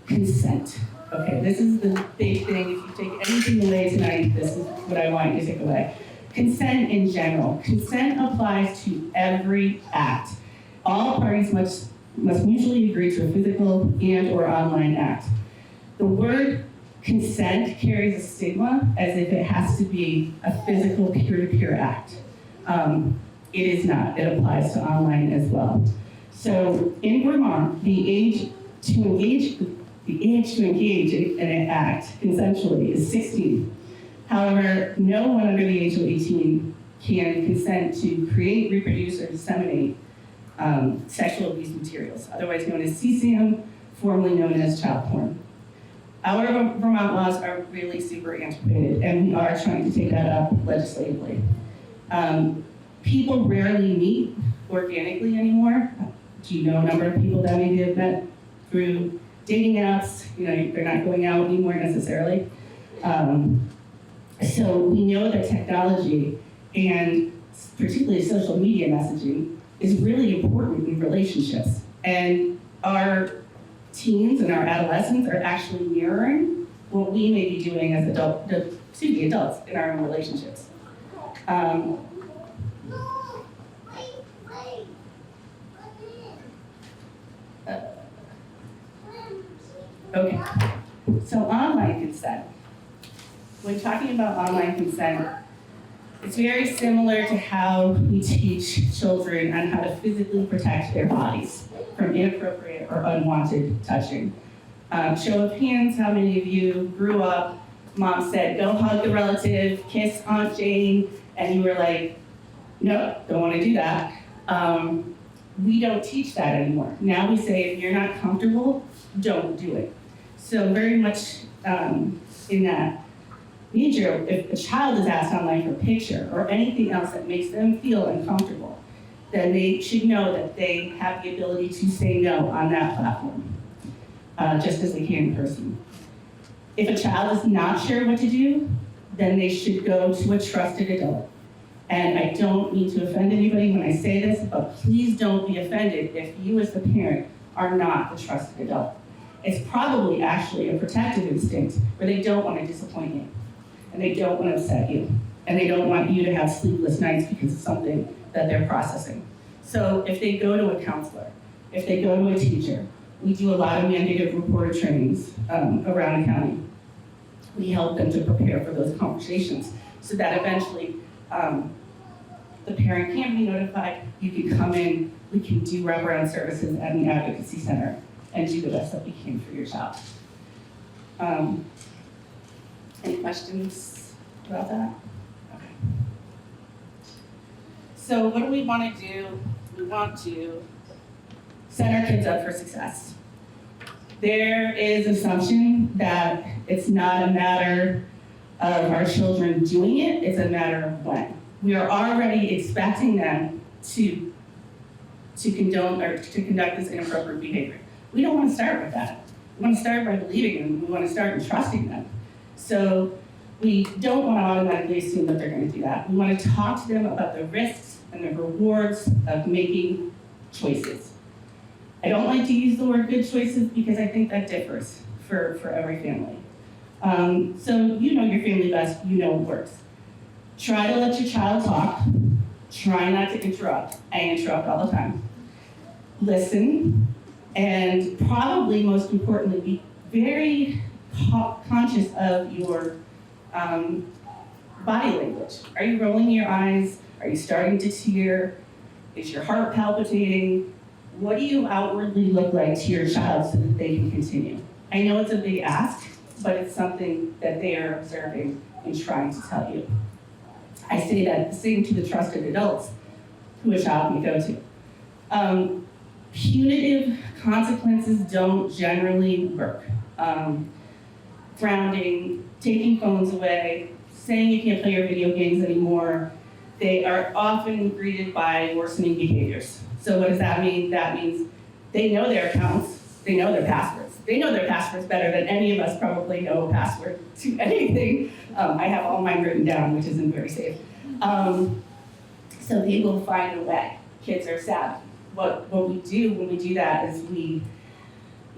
Speaker 8: Consent. Okay, this is the big thing. If you take anything away tonight, this is what I want you to take away. Consent in general. Consent applies to every act. All parties must mutually agree to a physical and or online act. The word consent carries a stigma as if it has to be a physical peer-to-peer act. It is not. It applies to online as well. So in Vermont, the age to engage in an act consensually is 16. However, no one under the age of 18 can consent to create, reproduce, or disseminate sexual abuse materials, otherwise known as CSAM, formerly known as child porn. Our Vermont laws are really super antiquated, and we are trying to take that up legislatively. People rarely meet organically anymore. Do you know a number of people that maybe have met through dating apps? You know, they're not going out anymore necessarily. So we know that technology and particularly social media messaging is really important in relationships. And our teens and our adolescents are actually mirroring what we may be doing as adults in our own relationships. Okay, so online consent. When talking about online consent, it's very similar to how we teach children on how to physically protect their bodies from inappropriate or unwanted touching. Show of hands, how many of you grew up, mom said, go hug the relative, kiss Aunt Jane, and you were like, no, don't want to do that. We don't teach that anymore. Now we say, if you're not comfortable, don't do it. So very much in that nature, if a child is asked online for a picture or anything else that makes them feel uncomfortable, then they should know that they have the ability to say no on that platform, just as they can in person. If a child is not sure what to do, then they should go to a trusted adult. And I don't mean to offend anybody when I say this, but please don't be offended if you as the parent are not the trusted adult. It's probably actually a protective instinct where they don't want to disappoint you, and they don't want to upset you, and they don't want you to have sleepless nights because of something that they're processing. So if they go to a counselor, if they go to a teacher, we do a lot of mandated reporter trainings around the county. We help them to prepare for those conversations so that eventually the parent can be notified, you can come in, we can do wraparound services at the advocacy center and do the best that we can for your child. Any questions about that? Okay. So what do we want to do? We want to set our kids up for success. There is assumption that it's not a matter of our children doing it, it's a matter of when. We are already expecting them to condone or to conduct this inappropriate behavior. We don't want to start with that. We want to start by believing them. We want to start in trusting them. So we don't want to automatically assume that they're going to do that. We want to talk to them about the risks and the rewards of making choices. I don't like to use the word good choices because I think that differs for every family. So you know your family best, you know what works. Try to let your child talk. Try not to interrupt. I interrupt all the time. Listen, and probably most importantly, be very conscious of your body language. Are you rolling your eyes? Are you starting to tear? Is your heart palpitating? What do you outwardly look like to your child so that they can continue? I know it's a big ask, but it's something that they are observing and trying to tell you. I say that the same to the trusted adults who a child may go to. Punitive consequences don't generally work. Grounding, taking phones away, saying you can't play your video games anymore, they are often greeted by worsening behaviors. So what does that mean? That means they know their accounts, they know their passwords. They know their passwords better than any of us probably know a password to anything. I have all mine written down, which isn't very safe. So they will find a way. Kids are savvy. what we do when we do that is we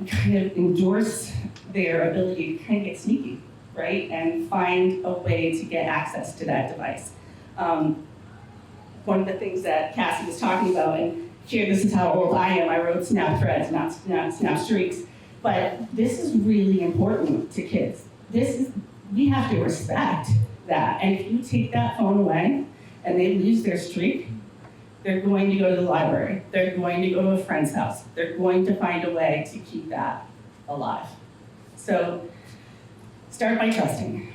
Speaker 8: kind of endorse their ability to kind of get sneaky, right? And find a way to get access to that device. One of the things that Cassie was talking about, and here, this is how old I am. I wrote snap threads, not snap streaks. But this is really important to kids. We have to respect that. And if you take that phone away and they lose their streak, they're going to go to the library. They're going to go to a friend's house. They're going to find a way to keep that alive. So start by trusting.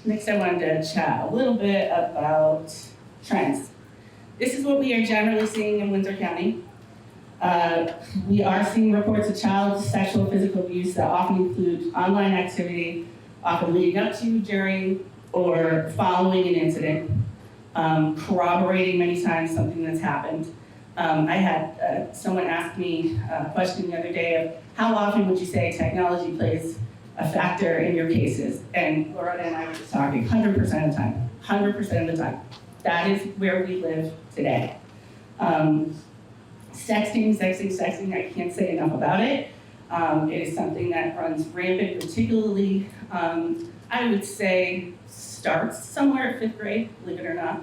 Speaker 8: Next, I wanted to chat a little bit about trends. This is what we are generally seeing in Windsor County. We are seeing reports of child sexual physical abuse that often include online activity, often leading up to, during, or following an incident, corroborating many times something that's happened. I had someone ask me a question the other day of how often would you say technology plays a factor in your cases? And Loretta and I were just talking 100% of the time, 100% of the time. That is where we live today. Sexting, I can't say enough about it. It is something that runs rampant, particularly, I would say, starts somewhere at 5th grade, believe it or not,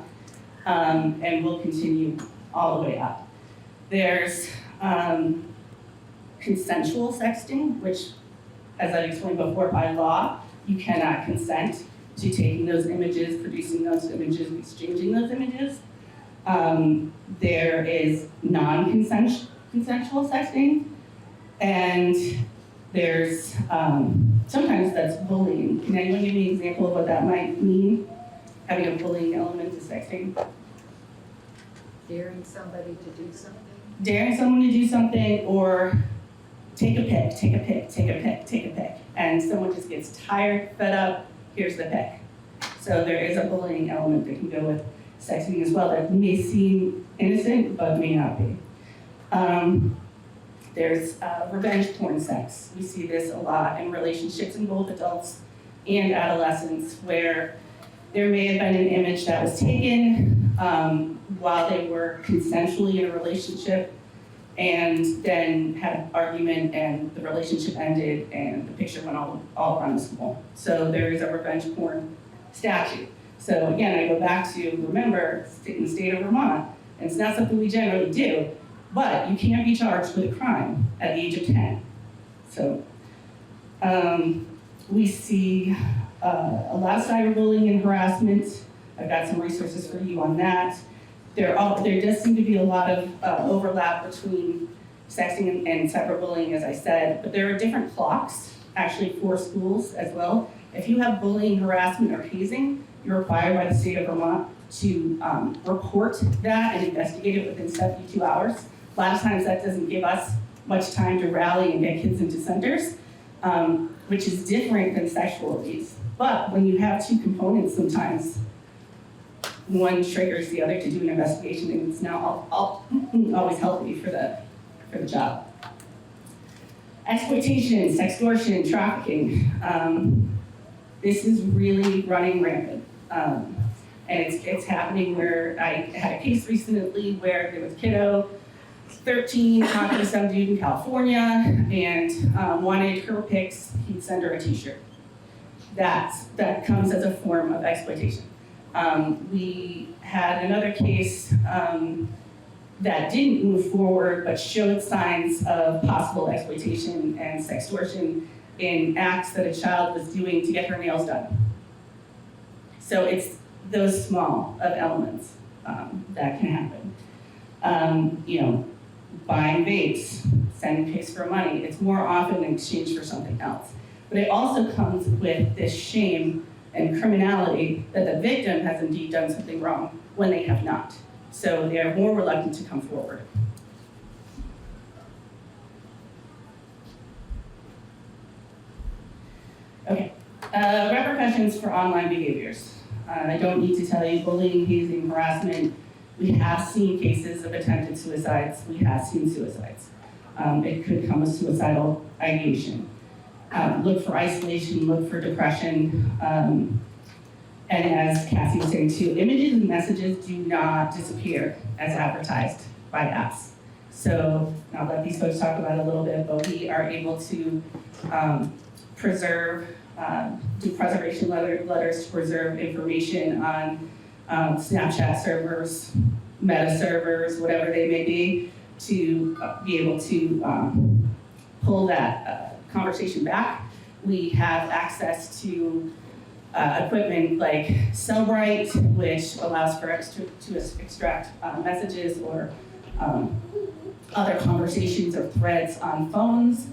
Speaker 8: and will continue all the way up. There's consensual sexting, which, as I explained before, by law, you cannot consent to taking those images, producing those images, exchanging those images. There is non-consensual sexting, and there's sometimes that's bullying. Can anyone give me an example of what that might mean? Having a bullying element to sexting?
Speaker 4: Daring somebody to do something?
Speaker 8: Daring someone to do something, or take a pic, and someone just gets tired, fed up, here's the pic. So there is a bullying element that can go with sexting as well that may seem innocent, but may not be. There's revenge porn sex. We see this a lot in relationships in both adults and adolescents, where there may have been an image that was taken while they were consensually in a relationship, and then had an argument and the relationship ended and the picture went all around the school. So there is a revenge porn statute. So again, I go back to, remember, in the state of Vermont, and it's not something we generally do, but you can't be charged with a crime at the age of 10. So we see a lot of cyberbullying and harassment. I've got some resources for you on that. There does seem to be a lot of overlap between sexting and cyberbullying, as I said, but there are different clocks actually for schools as well. If you have bullying, harassment, or hazing, you're required by the state of Vermont to report that and investigate it within 72 hours. A lot of times that doesn't give us much time to rally and get kids into centers, which is different than sexual abuse. But when you have two components sometimes, one triggers the other to do an investigation, and it's now always healthy for the job. Exploitation, sextortion, trafficking. This is really running rampant. And it's happening where I had a case recently where there was a kiddo, 13, talking to some dude in California, and wanted her pics, he'd send her a t-shirt. That comes as a form of exploitation. We had another case that didn't move forward, but showed signs of possible exploitation and sextortion in acts that a child was doing to get her nails done. So it's those small of elements that can happen. Buying vapes, sending pics for money, it's more often in exchange for something else. But it also comes with this shame and criminality that the victim has indeed done something wrong when they have not. So they are more reluctant to come forward. Okay, repercussions for online behaviors. I don't need to tell you, bullying, hazing, harassment. We have seen cases of attempted suicides. We have seen suicides. It could come with suicidal ideation. Look for isolation, look for depression. And as Cassie was saying too, images and messages do not disappear as advertised by apps. So I'll let these folks talk about it a little bit, but we are able to do preservation letters to preserve information on Snapchat servers, Meta servers, whatever they may be able to pull that conversation back. We have access to equipment like Cellbrite, which allows for to extract messages or other conversations or threads on phones.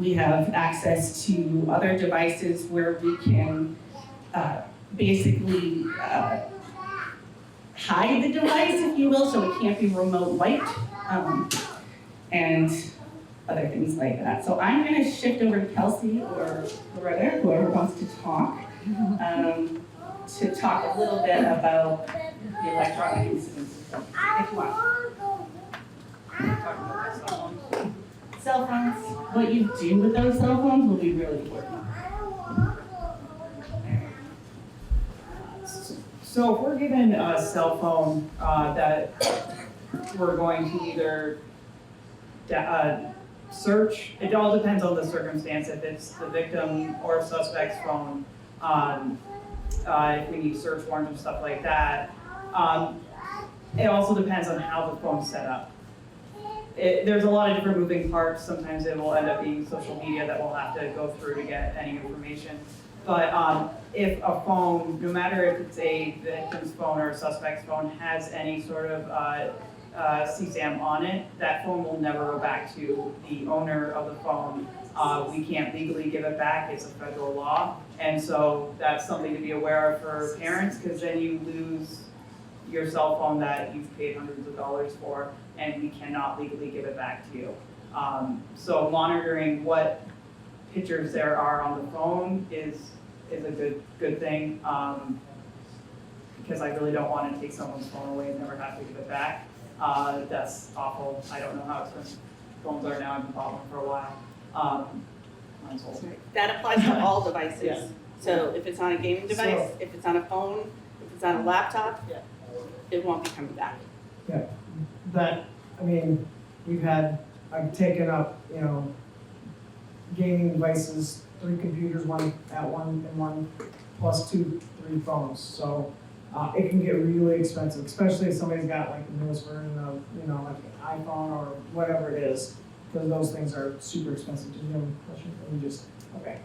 Speaker 8: We have access to other devices where we can basically hide the device, if you will, so it can't be remote wiped, and other things like that. So I'm going to shift over to Kelsey or Loretta, whoever wants to talk a little bit about the electronic incidents. If you want. Cell phones, what you do with those cell phones will be really important.
Speaker 9: So if we're given a cell phone that we're going to either search, it all depends on the circumstance, if it's the victim or suspect's phone, if we need search warrants and stuff like that. It also depends on how the phone's set up. There's a lot of different moving parts. Sometimes it will end up being social media that we'll have to go through to get any information. But if a phone, no matter if it's a victim's phone or a suspect's phone, has any sort of CSAM on it, that phone will never go back to the owner of the phone. We can't legally give it back. It's a federal law. And so that's something to be aware of for parents, because then you lose your cell phone that you've paid hundreds of dollars for, and we cannot legally give it back to you. So monitoring what pictures there are on the phone is a good thing, because I really don't want to take someone's phone away and never have to give it back. That's awful. I don't know how expensive phones are now. I've been bought one for a while. Mine's old.
Speaker 6: That applies to all devices.
Speaker 9: Yeah.
Speaker 6: So if it's on a gaming device, if it's on a phone, if it's on a laptop,
Speaker 9: Yeah.
Speaker 6: it won't be coming back.
Speaker 10: That, I mean, I've taken up, gaming devices, 3 computers, one and one plus 2, 3 phones. So it can get really expensive, especially if somebody's got like the newest version of, like an iPhone or whatever it is, because those things are super expensive. Do you have a question? Okay.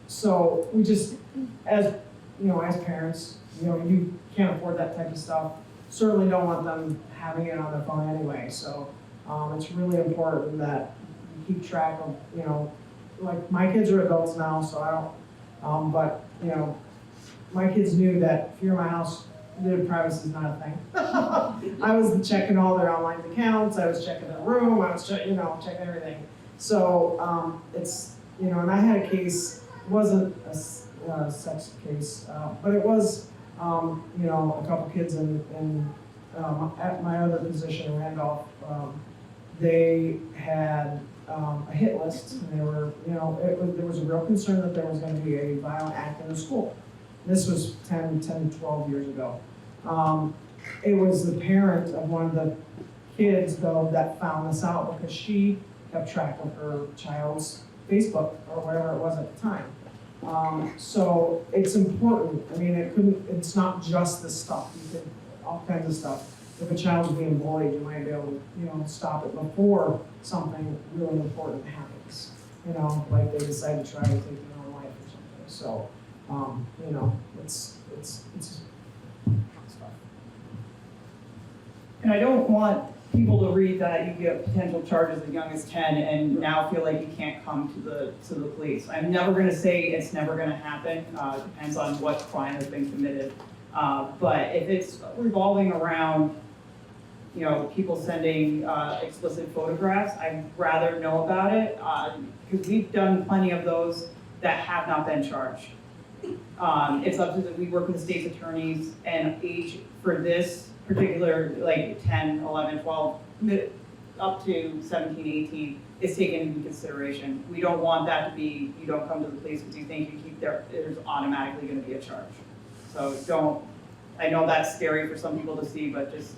Speaker 10: So we just, as parents, you can't afford that type of stuff. Certainly don't want them having it on their phone anyway. So it's really important that you keep track of, like my kids are adults now, so I don't, but my kids knew that if you're in my house, their privacy is not a thing. I was checking all their online accounts, I was checking their room, I was checking everything. So it's, and I had a case, it wasn't a sex case, but it was, a couple kids at my other position in Randolph, they had a hit list, and they were, there was a real concern that there was going to be a violent act in the school. This was 10, 12 years ago. It was the parent of one of the kids, though, that found this out because she kept track of her child's Facebook or whatever it was at the time. So it's important. I mean, it's not just this stuff. You could, all kinds of stuff. If a child's being bullied, you might be able to, stop it before something really important happens. Like they decide to try to take their own life or something. So, it's stuff.
Speaker 9: And I don't want people to read that you get potential charges as young as 10 and now feel like you can't come to the police. I'm never going to say it's never going to happen. It depends on what crime has been committed. But if it's revolving around, people sending explicit photographs, I'd rather know about it because we've done plenty of those that have not been charged. It's up to we work with the state's attorneys, and age for this particular, like 10, 11, 12, up to 17, 18 is taken into consideration. We don't want that to be, you don't come to the police because you think you keep there, there's automatically gonna be a charge. So don't, I know that's scary for some people to see, but just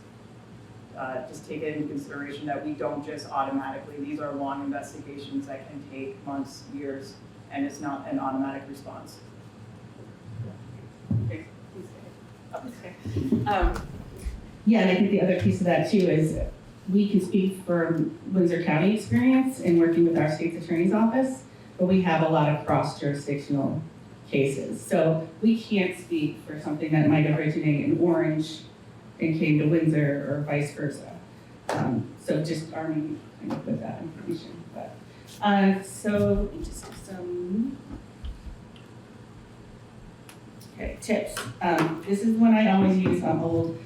Speaker 9: take it into consideration that we don't just automatically, these are long investigations that can take months, years, and it's not an automatic response. Okay, please stay.
Speaker 8: Yeah, and I think the other piece of that too is we can speak from Windsor County experience in working with our state's attorney's office, but we have a lot of cross-jurisdictional cases. So we can't speak for something that might originate in Orange and came to Windsor or vice versa. So just arming kind of with that information. But so let me just do some tips. This is one I always use on hold.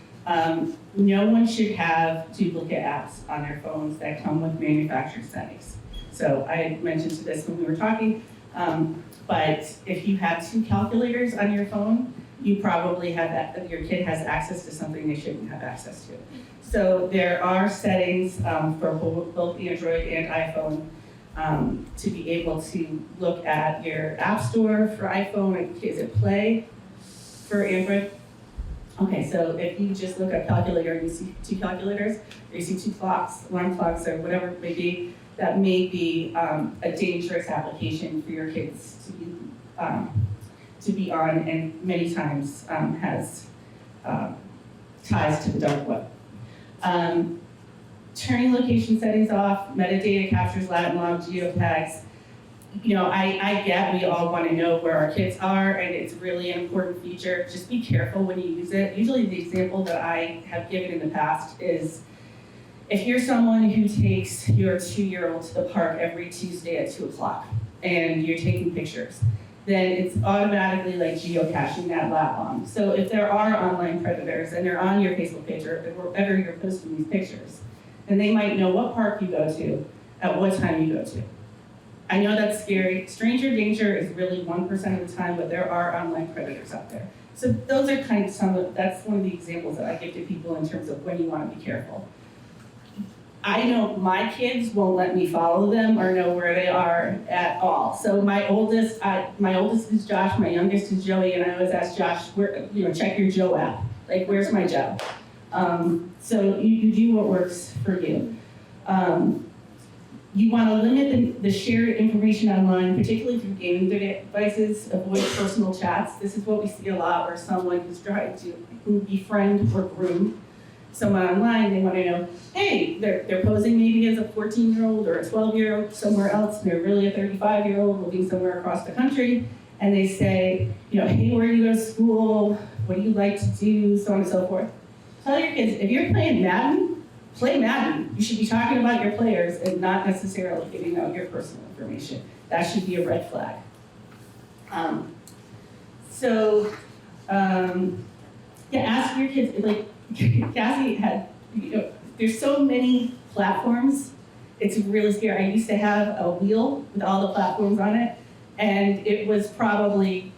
Speaker 8: No one should have duplicate apps on their phones that come with manufactured settings. So I mentioned to this when we were talking, but if you have 2 calculators on your phone, you probably have that, your kid has access to something they shouldn't have access to. So there are settings for both Android and iPhone to be able to look at your app store for iPhone. Is it Play for Android? Okay, so if you just look at calculator and you see 2 calculators, or you see 2 clocks, alarm clocks, or whatever it may be, that may be a dangerous application for your kids to be on, and many times has ties to the dark web. Turning location settings off, metadata captures, Latin log, geotags. You know, I get we all want to know where our kids are, and it's really an important feature. Just be careful when you use it. Usually the example that I have given in the past is if you're someone who takes your 2-year-old to the park every Tuesday at 2 o'clock and you're taking pictures, then it's automatically like geocaching that lat long. So if there are online predators and they're on your Facebook page or wherever you're posting these pictures, then they might know what park you go to, at what time you go to. I know that's scary. Stranger danger is really 1% of the time, but there are online predators out there. So those are kind of that's one of the examples that I give to people in terms of when you want to be careful. I know my kids won't let me follow them or know where they are at all. So my oldest is Josh, my youngest is Joey, and I always ask Josh, check your Joe app. Like, where's my Joe? So you do what works for you. You want to limit the shared information online, particularly through gaming devices. Avoid personal chats. This is what we see a lot, where someone who's trying to befriend or groom someone online. They want to know, hey, they're posing maybe as a 14-year-old or a 12-year-old somewhere else, and they're really a 35-year-old living somewhere across the country, and they say, hey, where do you go to school? What do you like to do? So on and so forth. Tell your kids, if you're playing Madden, play Madden. You should be talking about your players and not necessarily giving out your personal information. That should be a red flag. Ask your kids, like Cassie had, there's so many platforms. It's really scary. I used to have a wheel with all the platforms on it, and it was probably,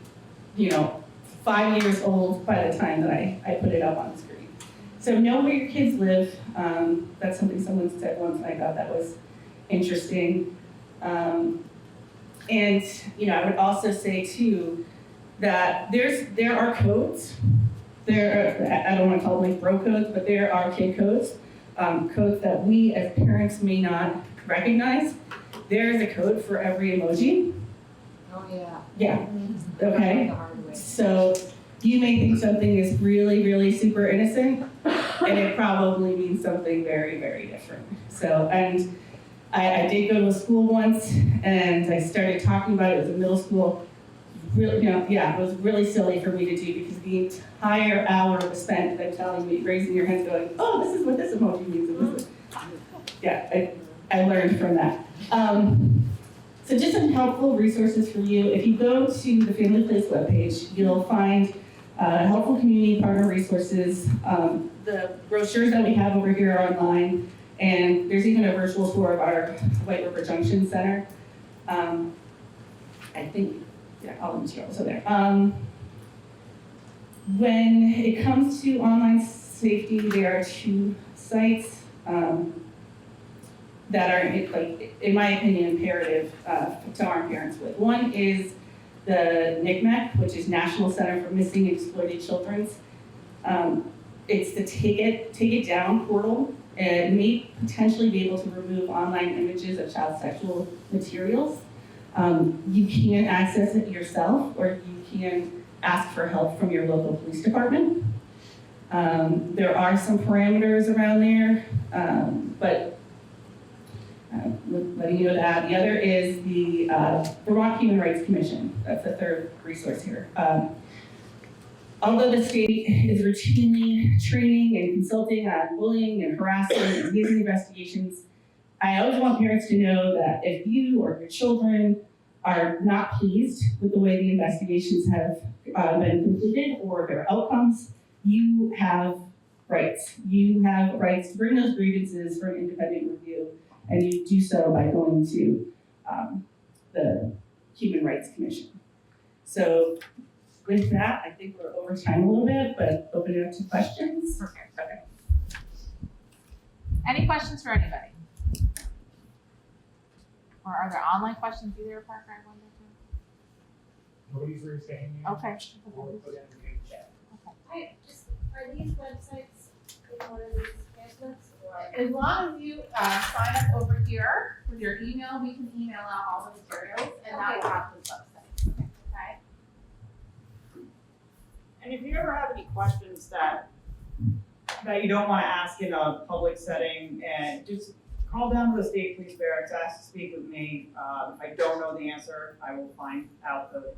Speaker 8: 5 years old by the time that I put it up on the screen. So know where your kids live. That's something someone said once, and I thought that was interesting. And I would also say too that there are codes. I don't want to call them like bro codes, but there are kid codes, codes that we as parents may not recognize. There is a code for every emoji.
Speaker 4: Oh, yeah.
Speaker 8: Yeah. Okay.
Speaker 4: The hard way.
Speaker 8: So you may think something is really, really super innocent, and it probably means something very, very different. So, and I did go to a school once, and I started talking about it. It was in middle school. Really, it was really silly for me to do, because the entire hour was spent them telling me, raising your hands, going, "Oh, this is what this emoji means." And this is. I learned from that. So just some helpful resources for you. If you go to the Family Place webpage, you'll find helpful community partner resources. The brochures that we have over here are online, and there's even a virtual tour of our White River Junction Center. I think, all the materials are there. When it comes to online safety, there are 2 sites. that are, like, in my opinion, imperative to arm parents with. One is the NCMEC, which is National Center for Missing and Exploited Children. It's the Take It Down portal. It may potentially be able to remove online images of child sexual materials. You can access it yourself, or you can ask for help from your local police department. There are some parameters around there, but letting you know that. The other is the Vermont Human Rights Commission. That's the third resource here. Although the state is routinely training and consulting on bullying and harassment and hazing investigations, I always want parents to know that if you or your children are not pleased with the way the investigations have been completed or their outcomes, you have rights. You have rights to bring those grievances for an independent review, and you do so by going to the Human Rights Commission. So with that, I think we're over time a little bit, but open it up to questions.
Speaker 3: Perfect. Okay. Any questions for anybody? Or are there online questions either, Parker? I wonder too.
Speaker 5: Nobody's raised their hand yet.
Speaker 3: Okay.
Speaker 5: We'll put it in the chat.
Speaker 11: Are these websites in one of these pamphlets or?
Speaker 3: As long as you sign up over here with your email, we can email out all the materials, and that will have the website. Okay.
Speaker 9: And if you ever have any questions that you don't want to ask in a public setting, and just call down to the state police barracks, ask to speak with me. If I don't know the answer, I will find out the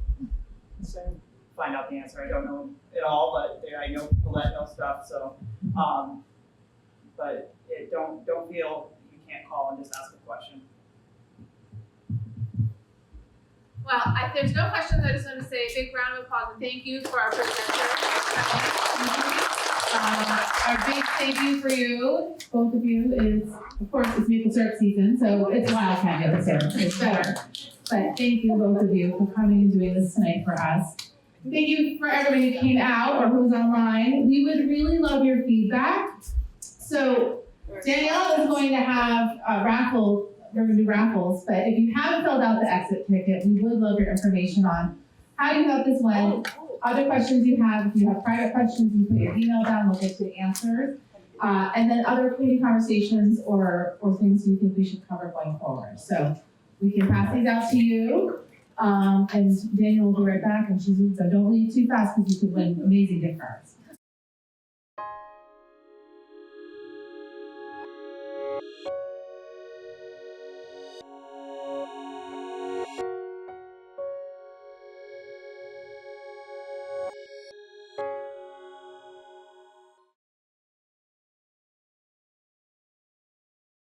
Speaker 9: answer. I don't know it all, but I know people that know stuff. So, but don't feel you can't call and just ask a question.
Speaker 3: Well, if there's no questions, I just want to say a big round of applause and thank you for our presenters. Our big thank you for you, both of you, is, of course, it's maple syrup season, so it's wildcat maple syrup, it's better. But thank you, both of you, for coming and doing this tonight for us. Thank you for everybody who came out or who's online. We would really love your feedback. So Danielle is going to have a raffle. We're going to do raffles, but if you haven't filled out the exit ticket, we would love your information on how you thought this went, other questions you have. If you have private questions, you put your email down, we'll get you the answers. And then other community conversations or things you think we should cover going forward. So we can pass these out to you, and Daniel will be right back, and so don't leave too fast because you could win amazing gift cards.